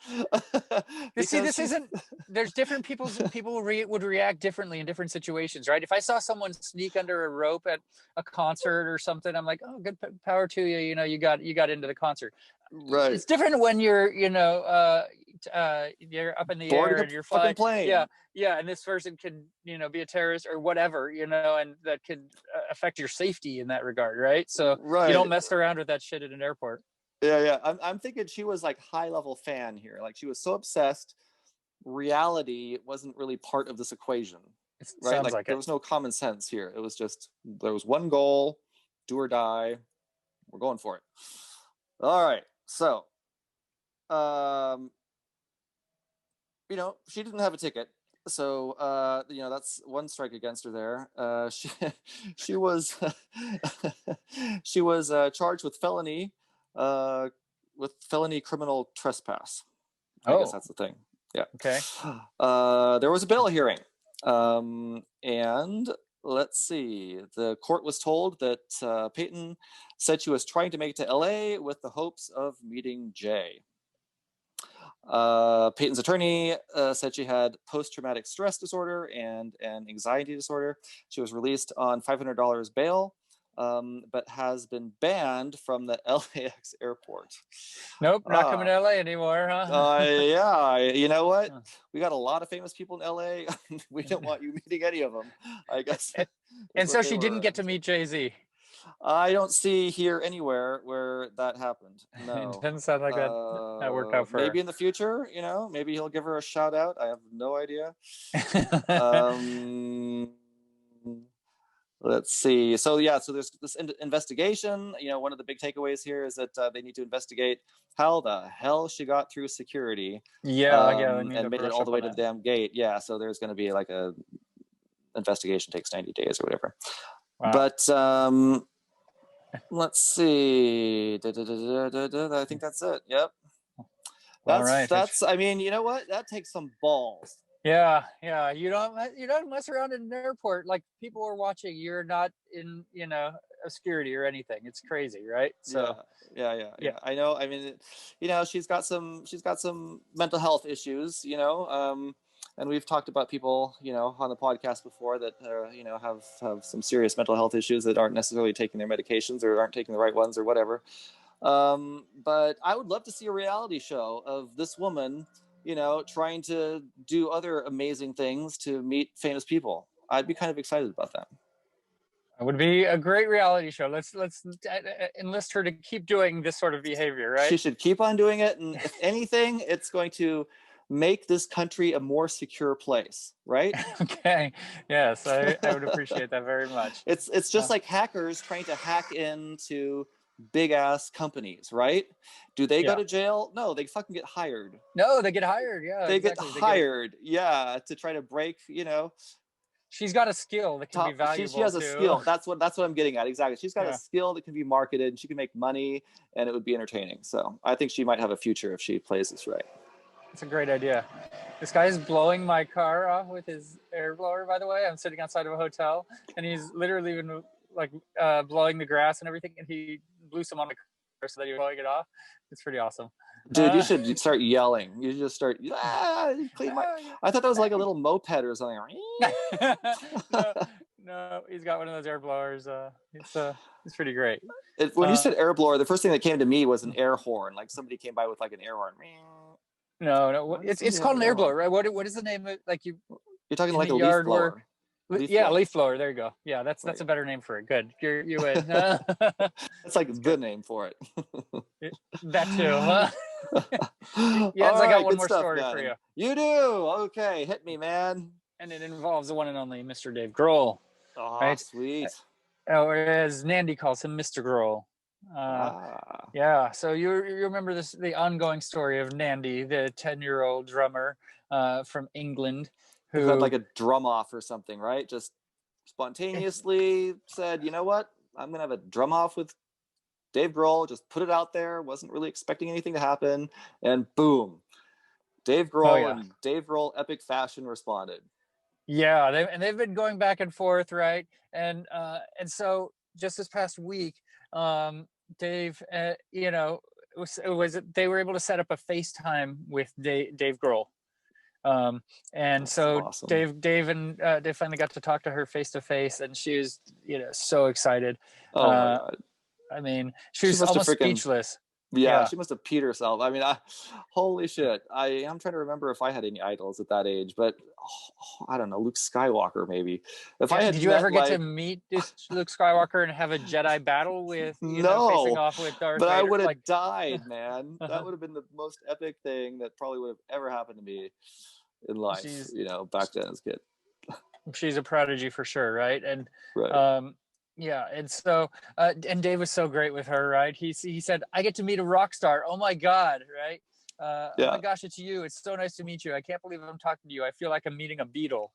A: There's different people would react differently in different situations, right? If I saw someone sneak under a rope at a concert or something, I'm like, oh, good power to you. You got into the concert.
B: Right.
A: It's different when you're, you're up in the air and you're flying.
B: Plane.
A: Yeah. And this person could, be a terrorist or whatever, and that could affect your safety in that regard, right? So you don't mess around with that shit at an airport.
B: Yeah. I'm thinking she was like high level fan here. Like she was so obsessed. Reality wasn't really part of this equation, right? Like there was no common sense here. It was just, there was one goal, do or die. We're going for it. All right. So, she didn't have a ticket. So, that's one strike against her there. She was, she was charged with felony criminal trespass. I guess that's the thing. Yeah.
A: Okay.
B: There was a bail hearing. And let's see. The court was told that Payton said she was trying to make it to LA with the hopes of meeting Jay. Payton's attorney said she had post-traumatic stress disorder and an anxiety disorder. She was released on $500 bail, but has been banned from the LAX airport.
A: Nope, not coming to LA anymore, huh?
B: Yeah, you know what? We got a lot of famous people in LA. We don't want you meeting any of them, I guess.
A: And so she didn't get to meet Jay-Z.
B: I don't see here anywhere where that happened. No.
A: It doesn't sound like that worked out for her.
B: Maybe in the future, maybe he'll give her a shout out. I have no idea. Let's see. So there's this investigation. One of the big takeaways here is that they need to investigate how the hell she got through security. And made it all the way to the damn gate. Yeah. So there's going to be like a investigation takes 90 days or whatever. Wow. But let's see. I think that's it. Yep. That's. You know what? That takes some balls.
A: Yeah. You don't mess around in an airport. Like people are watching. You're not in, obscurity or anything. It's crazy, right? So.
B: Yeah. I know. She's got some mental health issues. And we've talked about people, on the podcast before that, have some serious mental health issues that aren't necessarily taking their medications or aren't taking the right ones or whatever. But I would love to see a reality show of this woman, trying to do other amazing things to meet famous people. I'd be kind of excited about that.
A: It would be a great reality show. Let's enlist her to keep doing this sort of behavior, right?
B: She should keep on doing it. And if anything, it's going to make this country a more secure place, right?
A: Okay. Yes, I would appreciate that very much.
B: It's just like hackers trying to hack into big ass companies, right? Do they go to jail? No, they fucking get hired.
A: No, they get hired. Yeah,
B: They
A: exactly.
B: get hired, to try to break,
A: She's got a skill that can be valuable.
B: She has a
A: too.
B: skill. That's what I'm getting at. Exactly. She's got a skill that can be marketed, and she can make money, and it would be entertaining. So I think she might have a future if she plays this right.
A: It's a great idea. This guy is blowing my car off with his air blower, by the way. I'm sitting outside of a hotel, and he's literally been like blowing the grass and everything, and he blew some on the car so that he was blowing it off. It's pretty awesome.
B: Dude, you should start yelling. You just start, clean my... I thought that was like a little moped or something.
A: No, he's got one of those air blowers. It's pretty great.
B: When you said air blower, the first thing that came to me was an air horn. Like somebody came by with like an air horn.
A: No, it's called an air blower, right? What is the name of it? Like you're
B: talking like a leaf blower.
A: Leaf blower. There you go. Yeah, that's a better name for it. Good. You win.
B: That's like the name for it.
A: That too, huh? Yes, I got one more story for you.
B: You do? Okay, hit me, man.
A: And it involves the one and only Mr. Dave Grohl.
B: Oh, right? Sweet.
A: Or as Nandy calls him, Mr. Grohl. Yeah, so you remember the ongoing story of Nandy, the 10-year-old drummer from England who
B: had like a drum off or something, right? Just spontaneously said, you know what? I'm gonna have a drum off with Dave Grohl. Just put it out there. Wasn't really expecting anything to happen, and boom, Dave Grohl and Dave Grohl epic fashion responded.
A: Yeah, they've been going back and forth, right? And so just this past week, Dave, they were able to set up a FaceTime with Dave Grohl. And that's so awesome. Dave finally got to talk to her face to face, and she was, so excited.
B: Oh my God.
A: I mean, she was almost speechless.
B: Yeah, she must have peed herself. I mean, holy shit. I'm trying to remember if I had any idols at that age, but I don't know, Luke Skywalker maybe.
A: Did you ever get to meet Luke Skywalker and have a Jedi battle with facing off with Darth Vader?
B: I would have died, man. That would have been the most epic thing that probably would have ever happened to me in life. Back then as a kid.
A: She's a prodigy for sure, right? And
B: right.
A: Yeah, and so and Dave was so great with her, right? He said, "I get to meet a rock star. Oh my God, right? Oh my gosh, it's you. It's so nice to meet you. I can't believe I'm talking to you. I feel like I'm meeting a Beatle."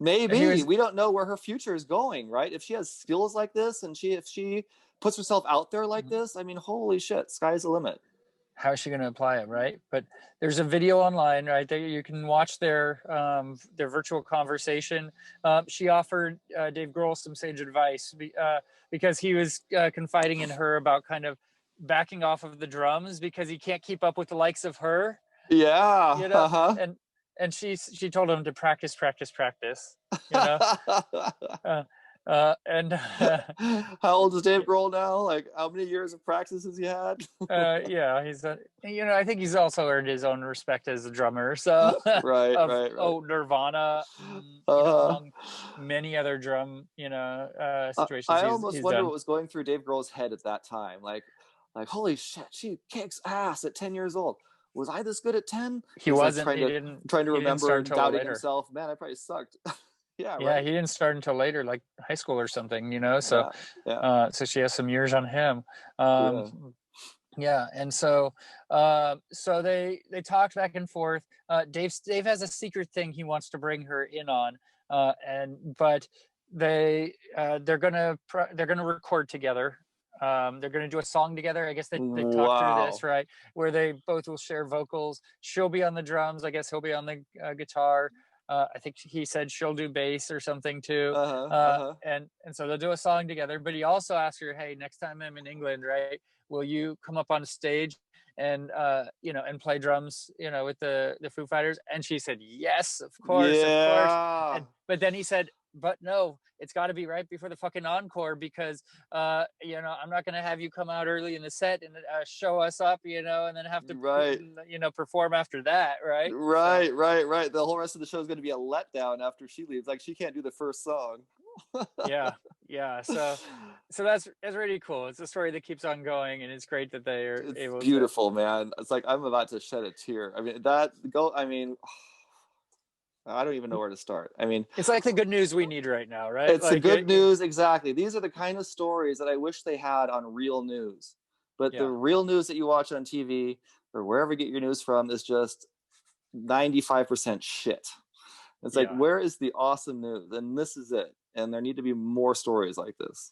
B: Maybe we don't know where her future is going, right? If she has skills like this, and if she puts herself out there like this, I mean, holy shit, sky's the limit.
A: How is she going to apply it, right? But there's a video online, right? There you can watch their virtual conversation. She offered Dave Grohl some sage advice because he was confiding in her about kind of backing off of the drums because he can't keep up with the likes of her.
B: Yeah.
A: And she told him to practice.
B: How old is Dave Grohl now? Like, how many years of practice has he had?
A: He's I think he's also earned his own respect as a drummer. So
B: right.
A: Nirvana, among many other drum, situations.
B: I almost wonder what was going through Dave Grohl's head at that time. Like, holy shit, she kicks ass at 10 years old. Was I this good at 10?
A: He wasn't.
B: Trying to remember and doubting himself. Man, I probably sucked. Yeah,
A: he didn't start until later, like high school or something, so so she has some years on him. And so they talked back and forth. Dave has a secret thing he wants to bring her in on, but they're gonna record together. They're gonna do a song together. I guess they talked through this, right, where they both will share vocals. She'll be on the drums. I guess he'll be on the guitar. I think he said she'll do bass or something too. And so they'll do a song together. But he also asked her, "Hey, next time I'm in England, right, will you come up on stage and and play drums, with the Foo Fighters?" And she said, "Yes, of course, of course." But then he said, "But no, it's got to be right before the fucking encore because I'm not going to have you come out early in the set and show us up, and then have to perform after that, right?"
B: Right. The whole rest of the show is going to be a letdown after she leaves. Like, she can't do the first song.
A: Yeah. So that's really cool. It's a story that keeps on going, and it's great that they are
B: It's
A: able
B: beautiful, man. It's like I'm about to shed a tear. I mean, I don't even know where to start. I mean,
A: it's like the good news we need right now, right?
B: it's the good news, exactly. These are the kind of stories that I wish they had on real news. But the real news that you watch on TV or wherever you get your news from is just 95% shit. It's like, where is the awesome news? And this is it. And there need to be more stories like this.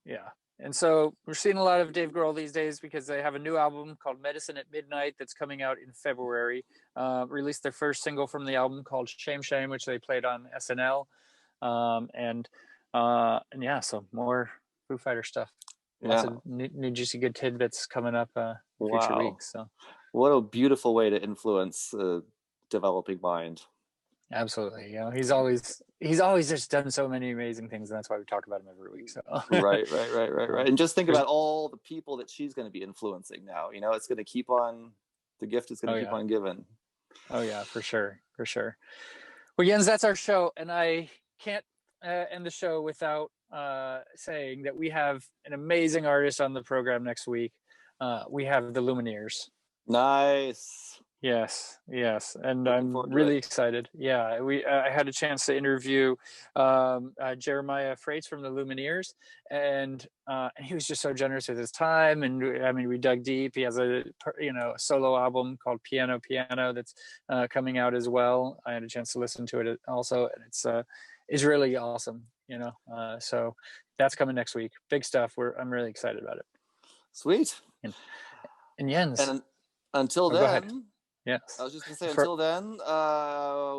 A: Yeah. And so we're seeing a lot of Dave Grohl these days because they have a new album called Medicine at Midnight that's coming out in February. Released their first single from the album called Shame Shame, which they played on SNL. And yeah, so more Foo Fighter stuff. Lots of new juicy good tidbits coming up future weeks. So
B: what a beautiful way to influence a developing mind.
A: Absolutely. You know, he's always just done so many amazing things, and that's why we talk about him every week. So
B: right. And just think about all the people that she's going to be influencing now. You know, it's going to keep on, the gift is going to keep on giving.
A: Oh yeah, for sure. Well, Jens, that's our show, and I can't end the show without saying that we have an amazing artist on the program next week. We have the Lumineers.
B: Nice.
A: Yes, and I'm really excited. Yeah, I had a chance to interview Jeremiah Freites from the Lumineers, and he was just so generous with his time. And I mean, we dug deep. He has a solo album called Piano that's coming out as well. I had a chance to listen to it also, and it's really awesome. So that's coming next week. Big stuff. I'm really excited about it.
B: Sweet.
A: And Jens.
B: And until then.
A: Go ahead. Yes.
B: I was just going to say, until then,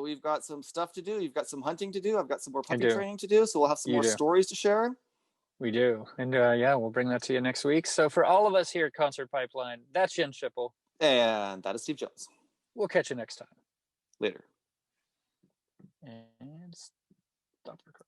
B: we've got some stuff to do. You've got some hunting to do. I've got some more puppy training to do. So we'll have some more stories to share.
A: We do. And we'll bring that to you next week. So for all of us here at Concert Pipeline, that's Jen Schipple.
B: And that is Steve Jones.
A: We'll catch you next time.
B: Later.
A: And stop recording.